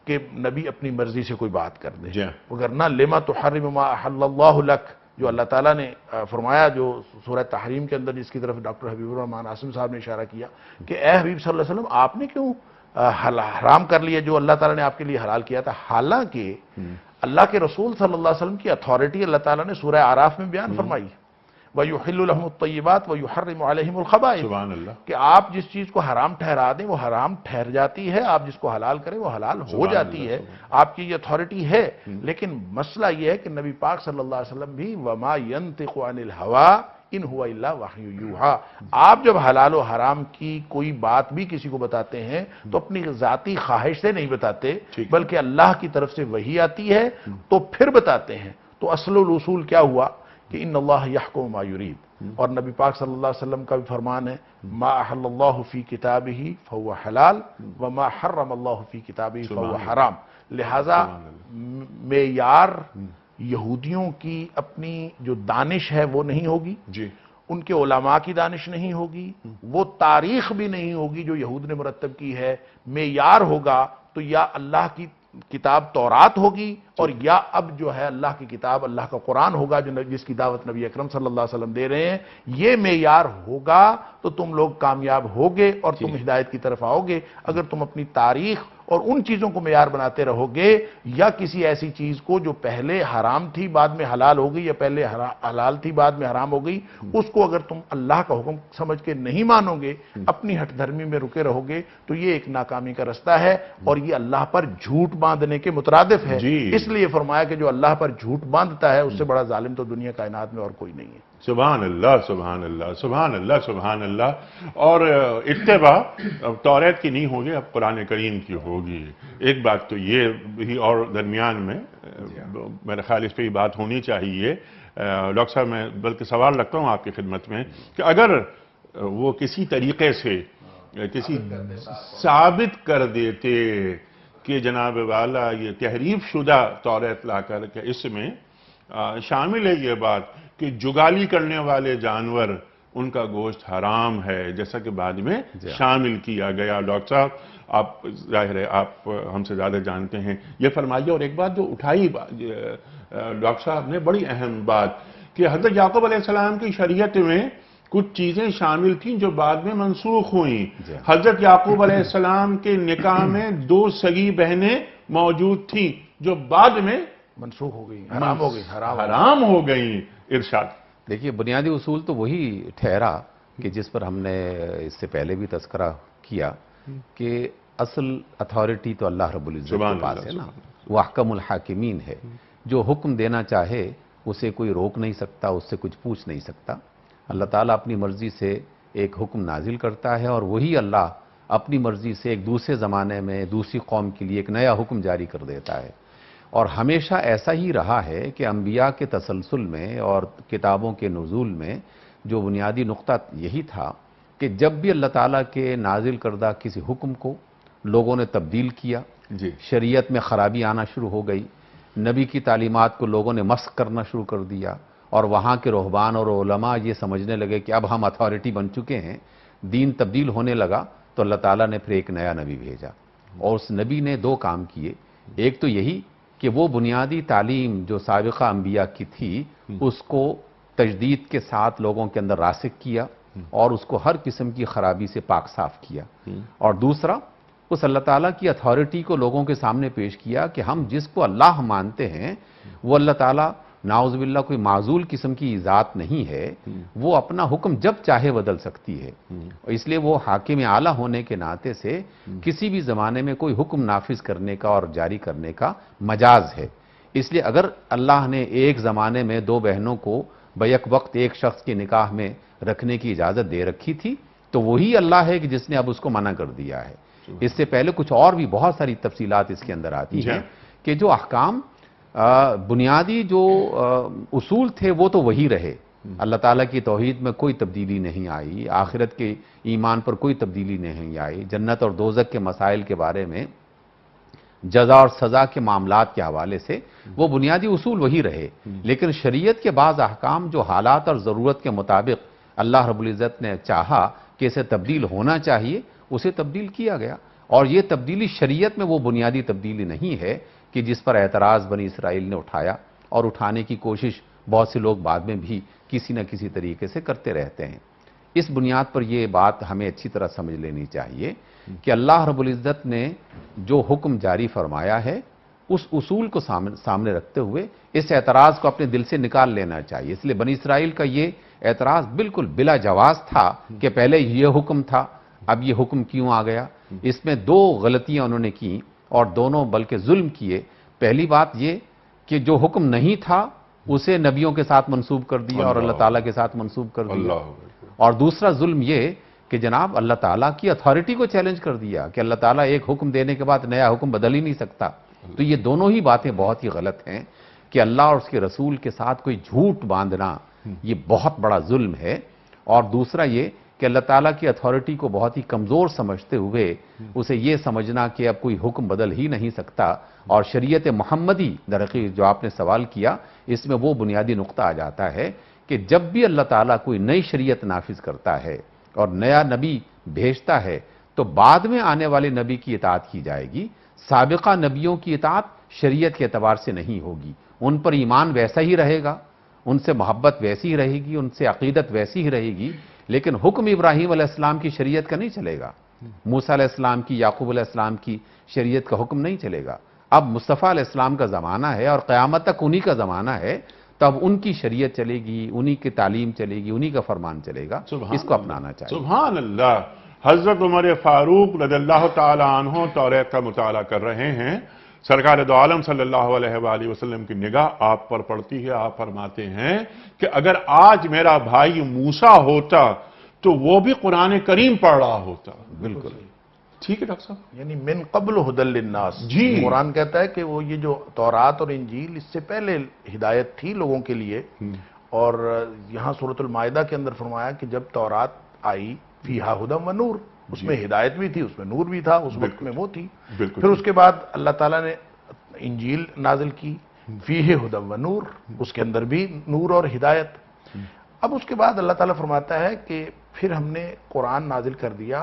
کہ نبی اپنی مرضی سے کوئی بات کر دے. وگرنہ لما تحرم ما احل اللہ لک جو اللہ تعالیٰ نے فرمایا جو سورہ تحریم کے اندر جس کی طرف ڈاکٹر حبیب الرحمان عاصم صاحب نے اشارہ کیا کہ اے حبیب صلی اللہ علیہ وسلم آپ نے کیوں حرام کر لیا جو اللہ تعالیٰ نے آپ کے لیے حلال کیا تھا. حالانکہ اللہ کے رسول صلی اللہ علیہ وسلم کی اتھارٹی اللہ تعالیٰ نے سورہ اعراف میں بیان فرمائی. وَيُحِلُّ لَهُمُ الطَّيِّبَاتِ وَيُحَرِّمُ عَلَيْهِمُ الْخَبَائِثَ، سبحان اللہ، کہ آپ جس چیز کو حرام ٹھہرا دیں وہ حرام ٹھہر جاتی ہے، آپ جس کو حلال کریں وہ حلال ہو سبحان جاتی اللہ، ہے، آپ کی یہ اتھارٹی ہے۔ لیکن مسئلہ یہ ہے کہ نبی پاک صلی اللہ علیہ وسلم بھی وَمَا يَنطِقُ عَنِ الْهَوَىٰ إِنْ هُوَ إِلَّا وَحْيٌ يُوحَىٰ، آپ جب حلال و حرام کی کوئی بات بھی کسی کو بتاتے ہیں تو اپنی ذاتی خواہش سے نہیں بتاتے، ٹھیک ہے۔ بلکہ اللہ کی طرف سے وحی آتی ہے تو پھر بتاتے ہیں۔ تو اصل الاصول کیا ہوا کہ ان اللہ یحکم ما یرید، اور نبی پاک صلی اللہ علیہ وسلم کا بھی فرمان ہے ما احل اللہ فی کتابہ فہو حلال وما حرم اللہ فی کتابہ فہو حرام، لہذا معیار یہودیوں کی اپنی جو دانش ہے وہ نہیں ہوگی، جی، ان کے علماء کی دانش نہیں ہوگی، وہ تاریخ بھی نہیں ہوگی جو یہود نے مرتب کی ہے، معیار ہوگا تو یا اللہ کی کتاب تورات ہوگی اور یا اب جو ہے اللہ کی کتاب اللہ کا قرآن ہوگا جس کی دعوت نبی اکرم صلی اللہ علیہ وسلم دے رہے ہیں۔ یہ معیار ہوگا تو تم لوگ کامیاب ہوگے اور تم ہدایت کی طرف آؤ گے۔ اگر تم اپنی تاریخ اور ان چیزوں کو معیار بناتے رہو گے یا کسی ایسی چیز کو جو پہلے حرام تھی بعد میں حلال ہو گئی یا پہلے حلال تھی بعد میں حرام ہو گئی، اس کو اگر تم اللہ کا حکم سمجھ کے نہیں مانو گے، اپنی ہٹ دھرمی میں رکے رہو گے، تو یہ ایک ناکامی کا رستہ ہے اور یہ اللہ پر جھوٹ باندھنے کے مترادف ہے۔ جی۔ اس لیے فرمایا کہ جو اللہ پر جھوٹ باندھتا ہے اس سے بڑا ظالم تو دنیا کائنات میں اور کوئی نہیں ہے۔ سبحان اللہ، سبحان اللہ، سبحان اللہ، سبحان اللہ۔ اور اتباع توریت کی نہیں ہوگی، اب قرآن کریم کی ہوگی۔ ایک بات تو یہ بھی اور درمیان میں میرے خیال اس پہ یہ بات ہونی چاہیے، ڈاکٹر صاحب میں بلکہ سوال رکھتا ہوں آپ کی خدمت میں کہ اگر وہ کسی طریقے سے کسی ثابت کر دیتے کہ جناب والا یہ تحریف شدہ توریت لا کر کہ اس میں شامل ہے یہ بات کہ جگالی کرنے والے جانور ان کا گوشت حرام ہے، جیسا کہ بعد میں شامل کیا گیا۔ ڈاکٹر صاحب آپ ظاہر ہے آپ ہم سے زیادہ جانتے ہیں، یہ فرمائیے۔ اور ایک بات جو اٹھائی ڈاکٹر صاحب نے، بڑی اہم بات، کہ حضرت یعقوب علیہ السلام کی شریعت میں کچھ چیزیں شامل تھیں جو بعد میں منسوخ ہوئیں۔ حضرت یعقوب علیہ السلام کے نکاح میں 2 سگی بہنیں موجود تھیں جو بعد میں منسوخ ہو گئی، حرام ہو گئی، حرام ہو گئیں۔ ارشاد۔ دیکھیے بنیادی اصول تو وہی ٹھہرا کہ جس پر ہم نے اس سے پہلے بھی تذکرہ کیا کہ اصل اتھارٹی تو اللہ رب العزت کے پاس ہے نا، وہ احکم الحاکمین ہے۔ جو حکم دینا چاہے اسے کوئی روک نہیں سکتا، اس سے کچھ پوچھ نہیں سکتا۔ اللہ تعالیٰ اپنی مرضی سے ایک حکم نازل کرتا ہے اور وہی اللہ اپنی مرضی سے ایک دوسرے زمانے میں دوسری قوم کے لیے ایک نیا حکم جاری کر دیتا ہے۔ اور ہمیشہ ایسا ہی رہا ہے کہ انبیاء کے تسلسل میں اور کتابوں کے نزول میں جو بنیادی نقطہ یہی تھا کہ جب بھی اللہ تعالیٰ کے نازل کردہ کسی حکم کو لوگوں نے تبدیل کیا، شریعت میں خرابی آنا شروع ہو گئی، نبی کی تعلیمات کو لوگوں نے مسخ کرنا شروع کر دیا، اور وہاں کے رہبان اور علماء یہ سمجھنے لگے کہ اب ہم اتھارٹی بن چکے ہیں، دین تبدیل ہونے لگا، تو اللہ تعالیٰ نے پھر ایک نیا نبی بھیجا۔ اور اس نبی نے 2 کام کیے۔ ایک تو یہی کہ وہ بنیادی تعلیم جو سابقہ انبیاء کی تھی اس کو تجدید کے ساتھ لوگوں کے اندر راسخ کیا اور اس کو ہر قسم کی خرابی سے پاک صاف کیا۔ اور دوسرا، اس اللہ تعالیٰ کی اتھارٹی کو لوگوں کے سامنے پیش کیا کہ ہم جس کو اللہ مانتے ہیں وہ اللہ تعالیٰ نعوذ باللہ کوئی معزول قسم کی ذات نہیں ہے، وہ اپنا حکم جب چاہے بدل سکتی ہے، اس لیے وہ حاکم اعلیٰ ہونے کے ناطے سے کسی بھی زمانے میں کوئی حکم نافذ کرنے کا اور جاری کرنے کا مجاز ہے۔ اس لیے اگر اللہ نے ایک زمانے میں 2 بہنوں کو بیک وقت ایک شخص کے نکاح میں رکھنے کی اجازت دے رکھی تھی تو وہی اللہ ہے کہ جس نے اب اس کو منع کر دیا ہے۔ اس سے پہلے کچھ اور بھی بہت ساری تفصیلات اس کے اندر آتی ہیں کہ جو احکام بنیادی جو اصول تھے وہ تو وہی رہے، اللہ تعالیٰ کی توحید میں کوئی تبدیلی نہیں آئی، آخرت کے ایمان پر کوئی تبدیلی نہیں آئی، جنت اور دوزخ کے مسائل کے بارے میں جزا اور سزا کے معاملات کے حوالے سے وہ بنیادی اصول وہی رہے، لیکن شریعت کے بعض احکام جو حالات اور ضرورت کے مطابق اللہ رب العزت نے چاہا کہ اسے تبدیل ہونا چاہیے، اسے تبدیل کیا گیا۔ اور یہ تبدیلی شریعت میں وہ بنیادی تبدیلی نہیں ہے کہ جس پر اعتراض بنی اسرائیل نے اٹھایا اور اٹھانے کی کوشش بہت سے لوگ بعد میں بھی کسی نہ کسی طریقے سے کرتے رہتے ہیں۔ اس بنیاد پر یہ بات ہمیں اچھی طرح سمجھ لینی چاہیے کہ اللہ رب العزت نے جو حکم جاری فرمایا ہے اس اصول کو سامنے رکھتے ہوئے اس اعتراض کو اپنے دل سے نکال لینا چاہیے. اس لیے بنی اسرائیل کا یہ اعتراض بالکل بلا جواز تھا کہ پہلے یہ حکم تھا، اب یہ حکم کیوں آ گیا. اس میں دو غلطیاں انہوں نے کی اور دونوں بلکہ ظلم کیے. پہلی بات یہ کہ جو حکم نہیں تھا اسے نبیوں کے ساتھ منسوب کر دیا اور اللہ تعالیٰ کے ساتھ منسوب کر دیا. اور دوسرا ظلم یہ کہ جناب اللہ تعالیٰ کی اتھارٹی کو چیلنج کر دیا کہ اللہ تعالیٰ ایک حکم دینے کے بعد نیا حکم بدل ہی نہیں سکتا. تو یہ دونوں ہی باتیں بہت ہی غلط ہیں کہ اللہ اور اس کے رسول کے ساتھ کوئی جھوٹ باندھنا یہ بہت بڑا ظلم ہے. اور دوسرا یہ کہ اللہ تعالیٰ کی اتھارٹی کو بہت ہی کمزور سمجھتے ہوئے اسے یہ سمجھنا کہ اب کوئی حکم بدل ہی نہیں سکتا. اور شریعت محمدی درحقیقت جو آپ نے سوال کیا اس میں وہ بنیادی نقطہ آ جاتا ہے کہ جب بھی اللہ تعالیٰ کوئی نئی شریعت نافذ کرتا ہے اور نیا نبی بھیجتا ہے تو بعد میں آنے والے نبی کی اطاعت کی جائے گی. سابقہ نبیوں کی اطاعت شریعت کے اعتبار سے نہیں ہوگی. ان پر ایمان ویسا ہی رہے گا، ان سے محبت ویسی ہی رہے گی، ان سے عقیدت ویسی ہی رہے گی، لیکن حکم ابراہیم علیہ السلام کی شریعت کا نہیں چلے گا. موسیٰ علیہ السلام کی، یعقوب علیہ السلام کی شریعت کا حکم نہیں چلے گا. اب مصطفیٰ علیہ السلام کا زمانہ ہے اور قیامت تک انہی کا زمانہ ہے، تب ان کی شریعت چلے گی، انہی کی تعلیم چلے گی، انہی کا فرمان چلے گا. اس کو اپنانا چاہیے. سبحان اللہ. حضرت عمر فاروق رضی اللہ تعالی عنہ توریت کا مطالعہ کر رہے ہیں. سرکار دو عالم صلی اللہ علیہ وآلہ وسلم کی نگاہ آپ پر پڑتی ہے. آپ فرماتے ہیں کہ اگر آج میرا بھائی موسیٰ ہوتا تو وہ بھی قرآن کریم پڑھ رہا ہوتا. بالکل ٹھیک ہے ڈاکٹر صاحب. یعنی من قبل ہدی للناس. جی. قرآن کہتا ہے کہ وہ یہ جو تورات اور انجیل اس سے پہلے ہدایت تھی لوگوں کے لیے. اور یہاں سورۃ المائدہ کے اندر فرمایا کہ جب تورات آئی فیہا ھدی و نور، اس میں ہدایت بھی تھی، اس میں نور بھی تھا، اس وقت میں وہ تھی. پھر اس کے بعد اللہ تعالیٰ نے انجیل نازل کی فیہ ھدی و نور، اس کے اندر بھی نور اور ہدایت. اب اس کے بعد اللہ تعالیٰ فرماتا ہے کہ پھر ہم نے قرآن نازل کر دیا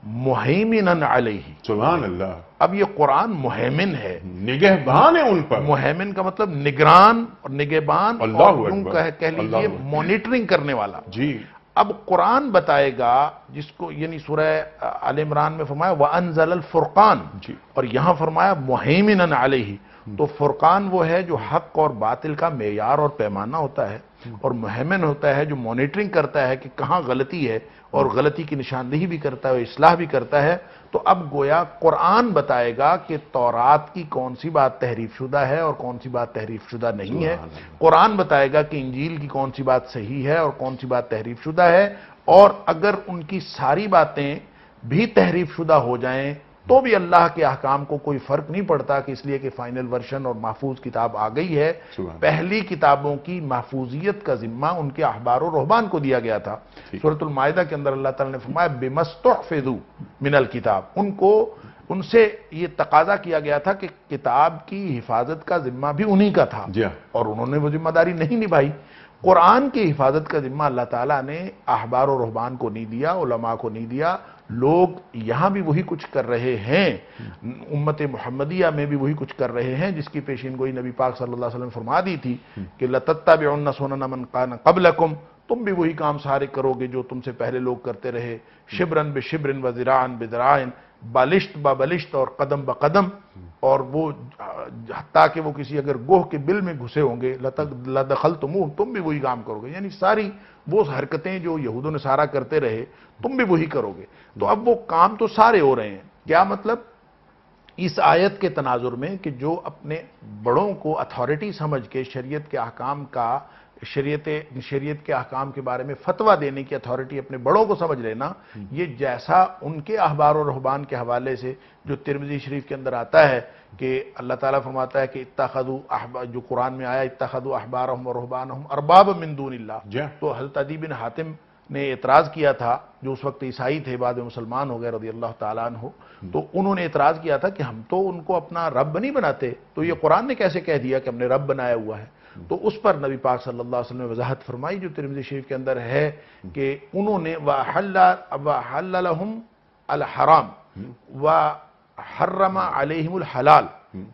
مہیمنن علیہ. سبحان اللہ. اب یہ قرآن مہیمن ہے، نگہبان ہے ان پر. مہیمن کا مطلب نگران اور نگہبان، اللہ اور اکبر. کہہ لیجئے مانیٹرنگ کرنے والا. جی. اب قرآن بتائے گا جس کو، یعنی سورہ آل عمران میں فرمایا وَأَنزَلَ الْفُرْقَانَ، جی. اور یہاں فرمایا مہیمنن علیہ. تو فرقان وہ ہے جو حق اور باطل کا معیار اور پیمانہ ہوتا ہے، اور مہیمن ہوتا ہے جو مانیٹرنگ کرتا ہے کہ کہاں غلطی ہے اور غلطی کی نشاندہی بھی کرتا ہے، اصلاح بھی کرتا ہے. تو اب گویا قرآن بتائے گا کہ تورات کی کون سی بات تحریف شدہ ہے اور کون سی بات تحریف شدہ نہیں ہے. قرآن بتائے گا کہ انجیل کی کون سی بات صحیح ہے اور کون سی بات تحریف شدہ ہے. اور اگر ان کی ساری باتیں بھی تحریف شدہ ہو جائیں تو بھی اللہ کے احکام کو کوئی فرق نہیں پڑتا، کہ اس لیے کہ فائنل ورژن اور محفوظ کتاب آ گئی ہے. پہلی کتابوں کی محفوظیت کا ذمہ ان کے احبار و رہبان کو دیا گیا تھا. سورۃ المائدہ کے اندر اللہ تعالیٰ نے فرمایا بِمَسْتُحْفِظُوا مِنَ الْكِتَابِ. ان سے یہ تقاضا کیا گیا تھا کہ کتاب کی حفاظت کا ذمہ بھی انہی کا تھا، اور انہوں نے وہ ذمہ داری نہیں نبھائی. قرآن کی حفاظت کا ذمہ اللہ تعالیٰ نے احبار و رہبان کو نہیں دیا، علماء کو نہیں دیا. لوگ یہاں بھی وہی کچھ کر رہے ہیں، امت محمدیہ میں بھی وہی کچھ کر رہے ہیں جس کی پیشین گوئی نبی پاک صلی اللہ علیہ وسلم فرما دی تھی کہ لَتَتَّبِعُنَّ سُنَنَ مَنْ كَانَ قَبْلَكُمْ. تم بھی وہی کام سارے کرو گے جو تم سے پہلے لوگ کرتے رہے. شبرن بشبرن و ذراعن بذراعن، بالشت با بالشت اور قدم با قدم. اور وہ حتیٰ کہ وہ کسی اگر گوہ کے بل میں گھسے ہوں گے لَدَخَلْتُمُوهُ، تم بھی وہی کام کرو گے. یعنی ساری وہ حرکتیں جو یہود و نصارہ کرتے رہے تم بھی وہی کرو گے. تو اب وہ کام تو سارے ہو رہے ہیں. کیا مطلب اس آیت کے تناظر میں کہ جو اپنے بڑوں کو اتھارٹی سمجھ کے شریعت کے احکام کا، شریعت کے احکام کے بارے میں فتویٰ دینے کی اتھارٹی اپنے بڑوں کو سمجھ لینا، یہ جیسا ان کے احبار و رہبان کے حوالے سے جو ترمذی شریف کے اندر آتا ہے کہ اللہ تعالیٰ فرماتا ہے کہ اتخذوا، جو قرآن میں آیا اتخذوا احبارهم ورهبانهم اربابا من دون اللہ. تو حضرت عدی بن حاتم نے اعتراض کیا تھا، جو اس وقت عیسائی تھے، بعد میں مسلمان ہو گئے رضی اللہ تعالیٰ عنہ. تو انہوں نے اعتراض کیا تھا کہ ہم تو ان کو اپنا رب نہیں بناتے، تو یہ قرآن نے کیسے کہہ دیا کہ ہم نے رب بنایا ہوا ہے. تو اس پر نبی پاک صلی اللہ علیہ وسلم نے وضاحت فرمائی جو ترمذی شریف کے اندر ہے کہ انہوں نے وَحَلَّ لَهُمْ الْحَرَامِ وَحَرَّمَ عَلَيْهِمُ الْحَلَالِ.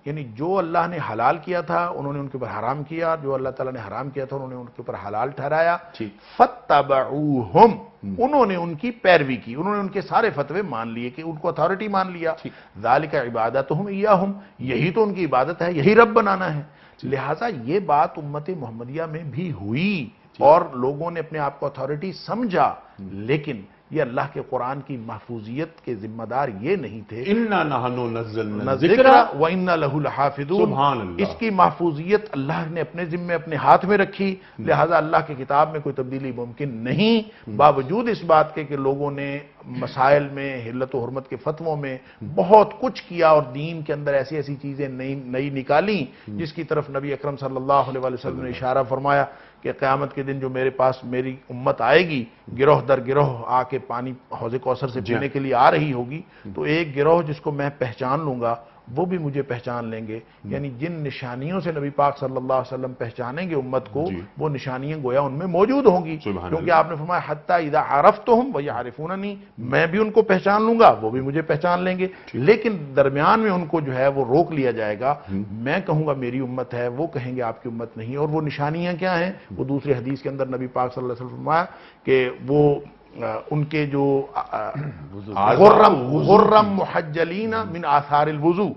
یعنی جو اللہ نے حلال کیا تھا انہوں نے ان کے اوپر حرام کیا، جو اللہ تعالیٰ نے حرام کیا تھا انہوں نے ان کے اوپر حلال ٹھہرایا. فَاتَّبَعُوهُمْ انہوں نے ان کی پیروی کی، انہوں نے ان کے سارے فتوے مان لیے کہ ان کو اتھارٹی مان لیا. ذَلِكَ عِبَادَتُهُمْ إِيَّاهُمْ یہی تو ان کی عبادت ہے، یہی رب بنانا ہے. لہٰذا یہ بات امت محمدیہ میں بھی ہوئی اور لوگوں نے اپنے آپ کو اتھارٹی سمجھا، لیکن یہ اللہ کے قرآن کی محفوظیت کے ذمہ دار یہ نہیں تھے. اِنَّا نَحْنُ نَزَّلْنَا ذکر الذِّكْرَ وَإِنَّا لَهُ لَحَافِظُونَ. سبحان اللہ. اس کی محفوظیت اللہ نے اپنے ذمے اپنے ہاتھ میں رکھی، لہذا اللہ کی کتاب میں کوئی تبدیلی ممکن نہیں، باوجود اس بات کے کہ لوگوں نے مسائل میں حلت و حرمت کے فتووں میں بہت کچھ کیا اور دین کے اندر ایسی ایسی چیزیں نئی نکالیں جس کی طرف نبی اکرم صلی اللہ علیہ وسلم نے اشارہ فرمایا کہ قیامت کے دن جو میرے پاس میری امت آئے گی، گروہ در گروہ آ کے پانی حوض کوثر سے پینے کے لیے آ رہی ہوگی، تو ایک گروہ جس کو میں پہچان لوں گا وہ بھی مجھے پہچان لیں گے. یعنی جن نشانیوں سے نبی پاک صلی اللہ علیہ وسلم پہچانیں گے امت کو، وہ نشانیاں گویا ان میں موجود ہوں گی، کیونکہ آپ نے فرمایا حتی اذا عرفتہم ویعرفوننی، میں بھی ان کو پہچان لوں گا وہ بھی مجھے پہچان لیں گے. لیکن درمیان میں ان کو جو ہے وہ روک لیا جائے گا، میں کہوں گا میری امت ہے، وہ کہیں گے آپ کی امت نہیں. اور وہ نشانیاں کیا ہیں؟ وہ دوسری حدیث کے اندر نبی پاک صلی اللہ علیہ وسلم فرمایا کہ وہ ان کے جو غرم محجلین من آثار الوضو،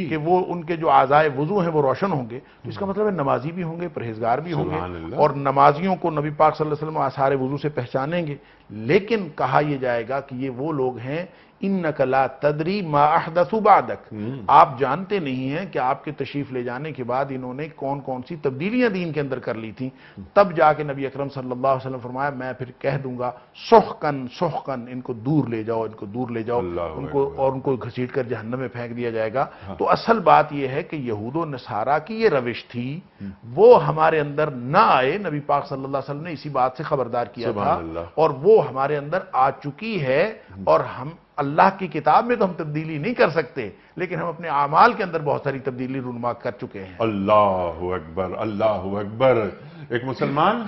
کہ وہ ان کے جو اعضائے وضو ہیں وہ روشن ہوں گے. تو اس کا مطلب ہے نمازی بھی ہوں گے، پرہیزگار بھی ہوں گے، اور نمازیوں کو نبی پاک صلی اللہ علیہ وسلم آثار وضو سے پہچانیں گے. لیکن کہا یہ جائے گا کہ یہ وہ لوگ ہیں اِنَّكَ لَا تَدْرِي مَا أَحْدَثُوا بَعْدَكَ، آپ جانتے نہیں ہیں کہ آپ کے تشریف لے جانے کے بعد انہوں نے کون کون سی تبدیلیاں دین کے اندر کر لی تھیں. تب جا کے نبی اکرم صلی اللہ علیہ وسلم فرمایا میں پھر کہہ دوں گا سحقن سحقن، ان کو دور لے جاؤ، ان کو دور لے جاؤ، ان کو اور ان کو گھسیٹ کر جہنم میں پھینک دیا جائے گا. تو اصل بات یہ ہے کہ یہود و نصارہ کی یہ روش تھی، وہ ہمارے اندر نہ آئے. نبی پاک صلی اللہ علیہ وسلم نے اسی بات سے خبردار کیا تھا، اور وہ ہمارے اندر آ چکی ہے. اور ہم اللہ کی کتاب میں تو ہم تبدیلی نہیں کر سکتے، لیکن ہم اپنے اعمال کے اندر بہت ساری تبدیلی رونما کر چکے ہیں. اللہ اکبر، اللہ اکبر. ایک مسلمان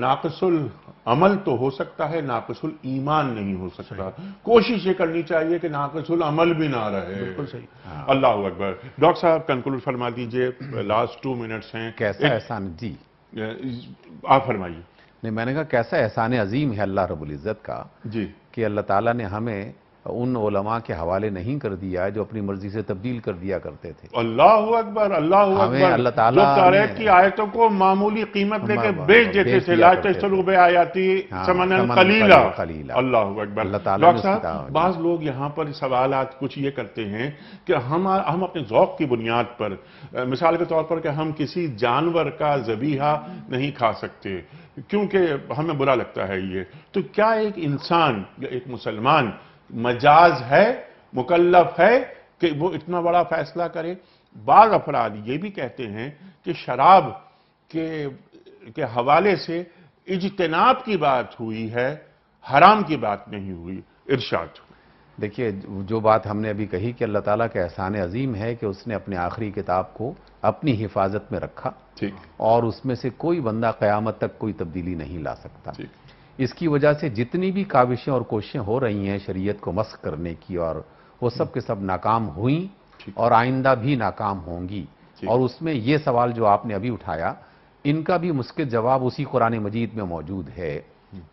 ناقص العمل تو ہو سکتا ہے، ناقص الایمان نہیں ہو سکتا. کوشش یہ کرنی چاہیے کہ ناقص العمل بھی نہ رہے. بالکل صحیح. اللہ اکبر. ڈاکٹر صاحب کنکلوڈ فرما دیجئے، لاسٹ 2 منٹس ہیں. کیسا احسان، جی آپ فرمائیے. نہیں، میں نے کہا کیسا احسان عظیم ہے اللہ رب العزت کا جی کہ اللہ تعالیٰ نے ہمیں ان علماء کے حوالے نہیں کر دیا ہے جو اپنی مرضی سے تبدیل کر دیا کرتے تھے. اللہ اکبر، اللہ ہمیں اکبر. اللہ تعالیٰ جو تاریخ کی آیتوں کو معمولی قیمت دے کے بیچ دیتے تھے، لا تشتروا بآیاتی ثمنا قلیلا. اللہ اکبر. ڈاکٹر صاحب بعض لوگ یہاں پر سوالات کچھ یہ کرتے ہیں کہ ہم اپنے ذوق کی بنیاد پر، مثال کے طور پر کہ ہم کسی جانور کا ذبیحہ نہیں کھا سکتے کیونکہ ہمیں برا لگتا ہے یہ. تو کیا ایک انسان یا ایک مسلمان مجاز ہے، مکلف ہے کہ وہ اتنا بڑا فیصلہ کرے؟ بعض افراد یہ بھی کہتے ہیں کہ شراب کے حوالے سے اجتناب کی بات ہوئی ہے، حرام کی بات نہیں ہوئی. ارشاد. دیکھیے، جو بات ہم نے ابھی کہی کہ اللہ تعالیٰ کا احسان عظیم ہے کہ اس نے اپنے آخری کتاب کو اپنی حفاظت میں رکھا، ٹھیک، اور اس میں سے کوئی بندہ قیامت تک کوئی تبدیلی نہیں لا سکتا. ٹھیک. اس کی وجہ سے جتنی بھی کاوشیں اور کوششیں ہو رہی ہیں شریعت کو مسخ کرنے کی، اور وہ سب کے سب ناکام ہوئیں اور آئندہ بھی ناکام ہوں گی. اور اس میں یہ سوال جو آپ نے ابھی اٹھایا، ان کا بھی مسکت جواب اسی قرآن مجید میں موجود ہے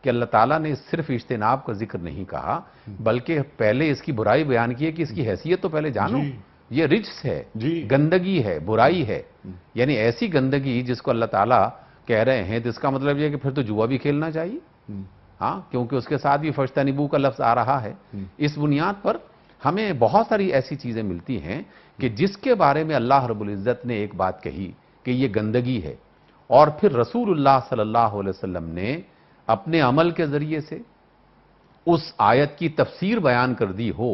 کہ اللہ تعالیٰ نے صرف اجتناب کا ذکر نہیں کہا، بلکہ پہلے اس کی برائی بیان کی ہے کہ اس کی حیثیت تو پہلے جانو. یہ رجس ہے، گندگی ہے، برائی ہے. یعنی ایسی گندگی جس کو اللہ تعالیٰ کہہ رہے ہیں، تو اس کا مطلب یہ کہ پھر تو جوا بھی کھیلنا چاہیے. ہاں، کیونکہ اس کے ساتھ بھی فجتنبوا کا لفظ آ رہا ہے. اس بنیاد پر ہمیں بہت ساری ایسی چیزیں ملتی ہیں کہ جس کے بارے میں اللہ رب العزت نے ایک بات کہی کہ یہ گندگی ہے، اور پھر رسول اللہ صلی اللہ علیہ وسلم نے اپنے عمل کے ذریعے سے اس آیت کی تفسیر بیان کر دی ہو،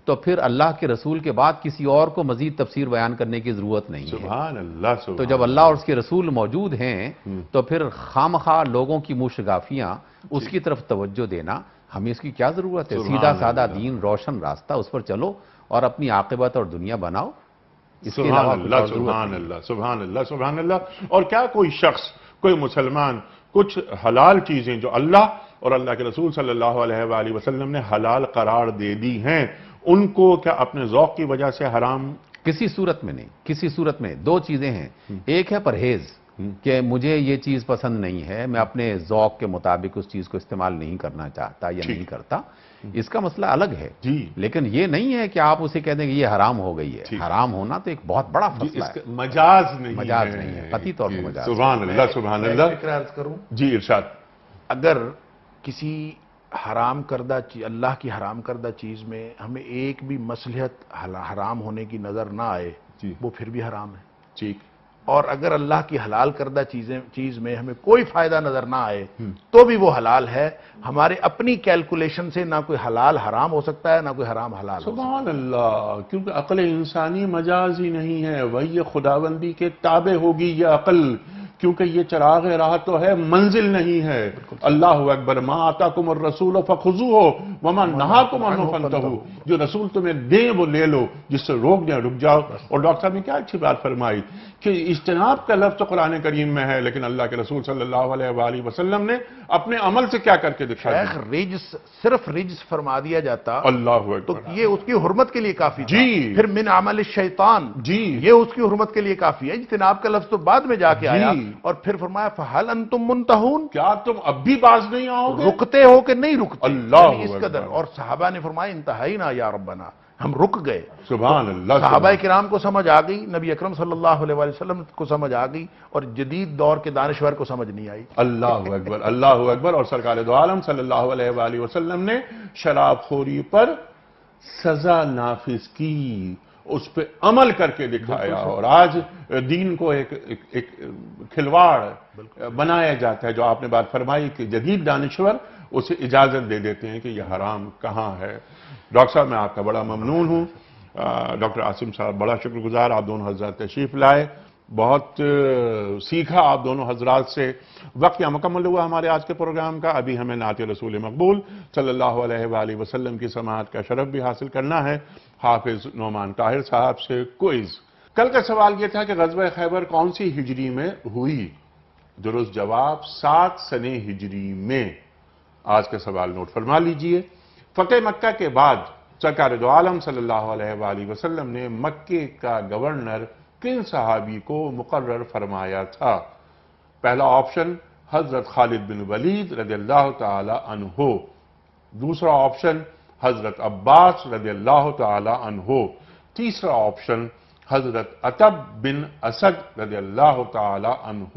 تو پھر اللہ کے رسول کے بعد کسی اور کو مزید تفسیر بیان کرنے کی ضرورت نہیں ہے. سبحان اللہ. تو جب اللہ اور اس کے رسول موجود ہیں تو پھر خامخواہ لوگوں کی منہ شگافیاں اس کی طرف توجہ دینا، ہمیں اس کی کیا ضرورت ہے؟ سیدھا سادہ دین، روشن راستہ، اس پر چلو اور اپنی عاقبت اور دنیا بناؤ. سبحان اللہ، سبحان اللہ، سبحان اللہ، سبحان اللہ. اور کیا کوئی شخص، کوئی مسلمان کچھ حلال چیزیں جو اللہ اور اللہ کے رسول صلی اللہ علیہ وآلہ وسلم نے حلال قرار دے دی ہیں، ان کو کیا اپنے ذوق کی وجہ سے حرام کسی صورت میں نہیں، کسی صورت میں دو چیزیں ہیں، ایک ہے پرہیز کہ مجھے یہ چیز پسند نہیں ہے، میں اپنے ذوق کے مطابق اس چیز کو استعمال نہیں کرنا چاہتا یا نہیں کرتا، اس کا مسئلہ الگ ہے، لیکن یہ نہیں ہے کہ آپ اسے کہہ دیں کہ یہ حرام ہو گئی ہے۔ حرام ہونا تو ایک بہت بڑا فیصلہ ہے، مجاز نہیں ہے، مجاز نہیں ہے، قطعی طور پر مجاز۔ سبحان اللہ سبحان اللہ۔ فکر عرض کروں، جی ارشاد۔ اگر کسی حرام کردہ چیز، اللہ کی حرام کردہ چیز میں ہمیں ایک بھی مصلحت حرام ہونے کی نظر نہ آئے، وہ پھر بھی حرام ہے۔ ٹھیک۔ اور اگر اللہ کی حلال کردہ چیز میں ہمیں کوئی فائدہ نظر نہ آئے تو بھی وہ حلال ہے۔ ہمارے اپنی کیلکولیشن سے نہ کوئی حلال حرام ہو سکتا ہے، نہ کوئی حرام حلال ہو سکتا ہے۔ سبحان اللہ، کیونکہ عقل انسانی مجاز ہی نہیں ہے، وہی خداوندی کے تابع ہوگی یہ عقل، کیونکہ یہ چراغ راہ تو ہے، منزل نہیں ہے۔ اللہ اکبر۔ ما آتاکم الرسول فخذوہ وما نہاکم عنہ فانتہوا، جو رسول تمہیں دیں وہ لے لو، جس سے روک دیں رک جاؤ۔ اور ڈاکٹر صاحب نے کیا اچھی بات فرمائی کہ اجتناب کا لفظ تو قرآن کریم میں ہے، لیکن اللہ کے رسول صلی اللہ علیہ وآلہ وسلم نے اپنے عمل سے کیا کر کے دکھایا؟ شیخ رجس، صرف رجس فرما دیا جاتا اللہ تو اکبر۔ یہ اس کی حرمت کے لیے کافی تھا۔ جی۔ پھر من عمل الشیطان، جی۔ یہ اس کی حرمت کے لیے کافی ہے۔ اجتناب کا لفظ تو بعد میں جا کے آیا، اور پھر فرمایا فَهَلْ أَنْتُمْ مُنْتَهُونَ، کیا تم اب بھی باز نہیں آؤ گے؟ رکتے ہو کہ نہیں رکتے؟ اللہ یعنی اس قدر۔ اور صحابہ نے فرمایا انتہینا یا ربنا، ہم رک گئے۔ سبحان اللہ۔ صحابہ کرام کو سمجھ آ گئی، نبی اکرم صلی اللہ علیہ وآلہ وسلم کو سمجھ آ گئی، اور جدید دور کے دانشور کو سمجھ نہیں آئی۔ اللہ اکبر اللہ اکبر۔ اور سرکار دو عالم صلی اللہ علیہ وآلہ وسلم نے شراب خوری پر سزا نافذ کی، اس پہ عمل کر کے دکھایا، اور آج دین کو ایک کھلواڑ بنایا جاتا ہے۔ جو آپ نے بات فرمائی کہ جدید دانشور اسے اجازت دے دیتے ہیں کہ یہ حرام کہاں ہے۔ ڈاکٹر صاحب میں آپ کا بڑا ممنون ہوں، ڈاکٹر عاصم صاحب بڑا شکر گزار، آپ دونوں حضرات تشریف لائے، بہت سیکھا آپ دونوں حضرات سے۔ وقت یہاں مکمل ہوا ہمارے آج کے پروگرام کا۔ ابھی ہمیں نعت رسول مقبول صلی اللہ علیہ وآلہ وسلم کی سماعت کا شرف بھی حاصل کرنا ہے۔ حافظ نعمان طاہر صاحب سے کوئز۔ کل کا سوال یہ تھا کہ غزوہ خیبر کون سی ہجری میں ہوئی؟ درست جواب 7 سنہ ہجری میں۔ آج کا سوال نوٹ فرما لیجئے۔ فتح مکہ کے بعد سرکار دو عالم صلی اللہ علیہ وآلہ وسلم نے مکے کا گورنر کن صحابی کو مقرر فرمایا تھا؟ پہلا آپشن حضرت خالد بن ولید رضی اللہ تعالی عنہ، دوسرا آپشن حضرت عباس رضی اللہ تعالی عنہ، تیسرا آپشن حضرت عتب بن اسد رضی اللہ تعالی عنہ۔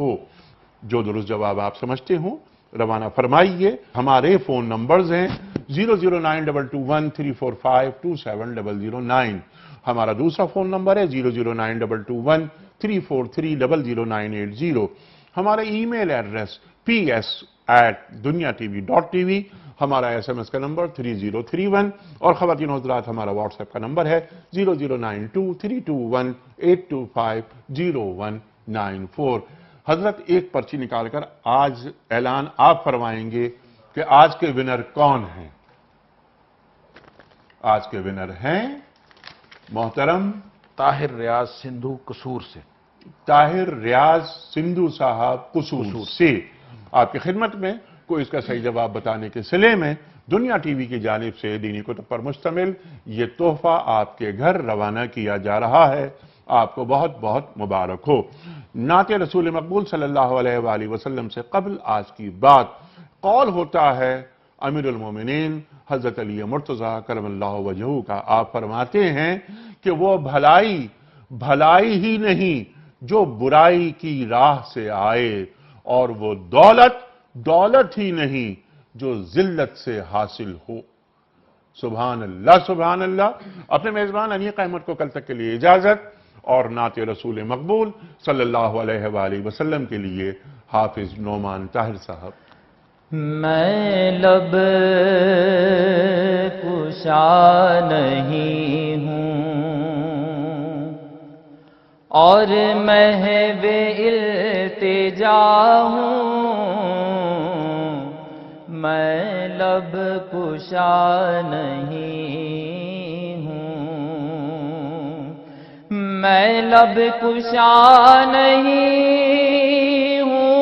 جو درست جواب آپ سمجھتے ہوں روانہ فرمائیے۔ ہمارے فون نمبرز ہیں 0092213452709، ہمارا دوسرا فون نمبر ہے 009221343000980، ہمارا ای میل ایڈریس ps@duniatv.tv، ہمارا SMS کا نمبر 3031، اور خواتین حضرات ہمارا واٹس ایپ کا نمبر ہے 0092321825019 حضرت ایک پرچی نکال کر آج اعلان آپ فرمائیں گے کہ آج کے ونر کون ہیں؟ آج کے ونر ہیں محترم طاہر ریاض سندھو قصور سے۔ طاہر ریاض سندھو صاحب قصور سے آپ کی خدمت میں کوئی اس کا صحیح جواب بتانے کے صلے میں دنیا ٹی وی کی جانب سے دینی کتب پر مشتمل یہ تحفہ آپ کے گھر روانہ کیا جا رہا ہے۔ آپ کو بہت بہت مبارک ہو۔ نعت رسول مقبول صلی اللہ علیہ وآلہ وسلم سے قبل آج کی بات قول ہوتا ہے امیر المومنین حضرت علی مرتضیٰ کرم اللہ وجہہ کا۔ آپ فرماتے ہیں کہ وہ بھلائی ہی نہیں جو برائی کی راہ سے آئے، اور وہ دولت ہی نہیں جو ذلت سے حاصل ہو۔ سبحان اللہ سبحان اللہ۔ اپنے میزبان انیق احمد کو کل تک کے لیے اجازت، اور نعت رسول مقبول صلی اللہ علیہ وآلہ وسلم کے لیے حافظ نعمان طاہر صاحب۔ میں لب کشا نہیں ہوں اور محو التجا ہوں، میں لب کشا نہیں ہوں، میں لب کشا نہیں ہوں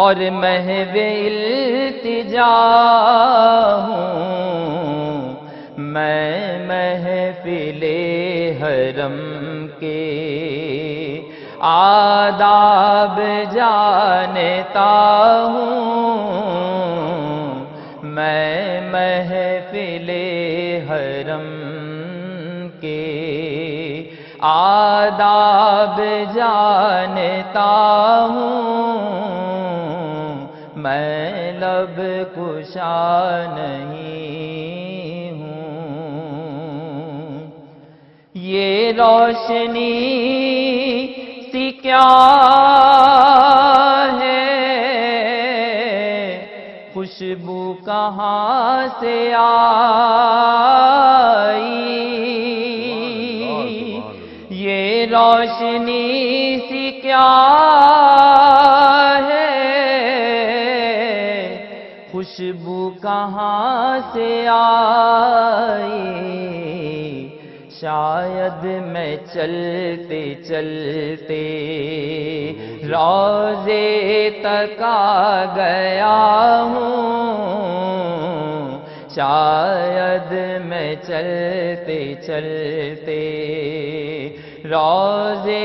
اور محو التجا ہوں، میں محفل حرم کے آداب جانتا ہوں میں محفل حرم کے آداب جانتا ہوں میں لب کشا نہیں ہوں یہ روشنی سی کیا ہے خوشبو کہاں سے آئی یہ روشنی سی کیا ہے خوشبو کہاں سے آئی شاید میں چلتے چلتے روضے تک آ گیا ہوں شاید میں چلتے چلتے روضے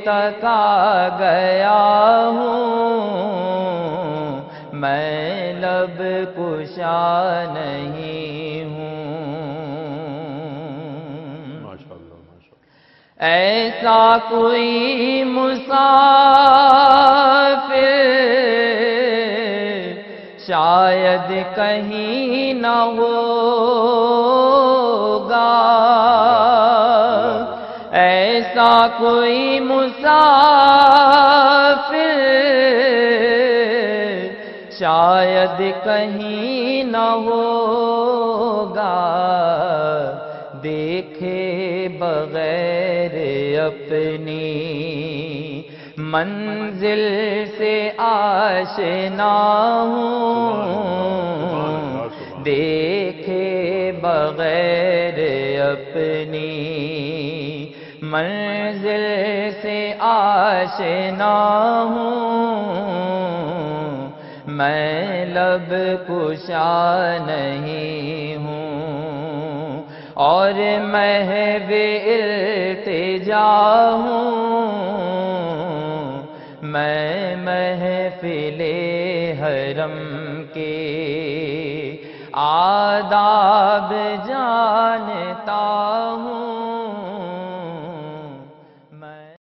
تک آ گیا ہوں میں لب کشا نہیں ہوں ایسا کوئی مسافر شاید کہیں نہ ہوگا ایسا کوئی مسافر شاید کہیں نہ ہوگا دیکھے بغیر اپنی منزل سے آشنا ہوں دیکھے بغیر اپنی منزل سے آشنا ہوں میں لب کشا نہیں ہوں اور محو التجا ہوں میں محفل حرم کے آداب جانتا ہوں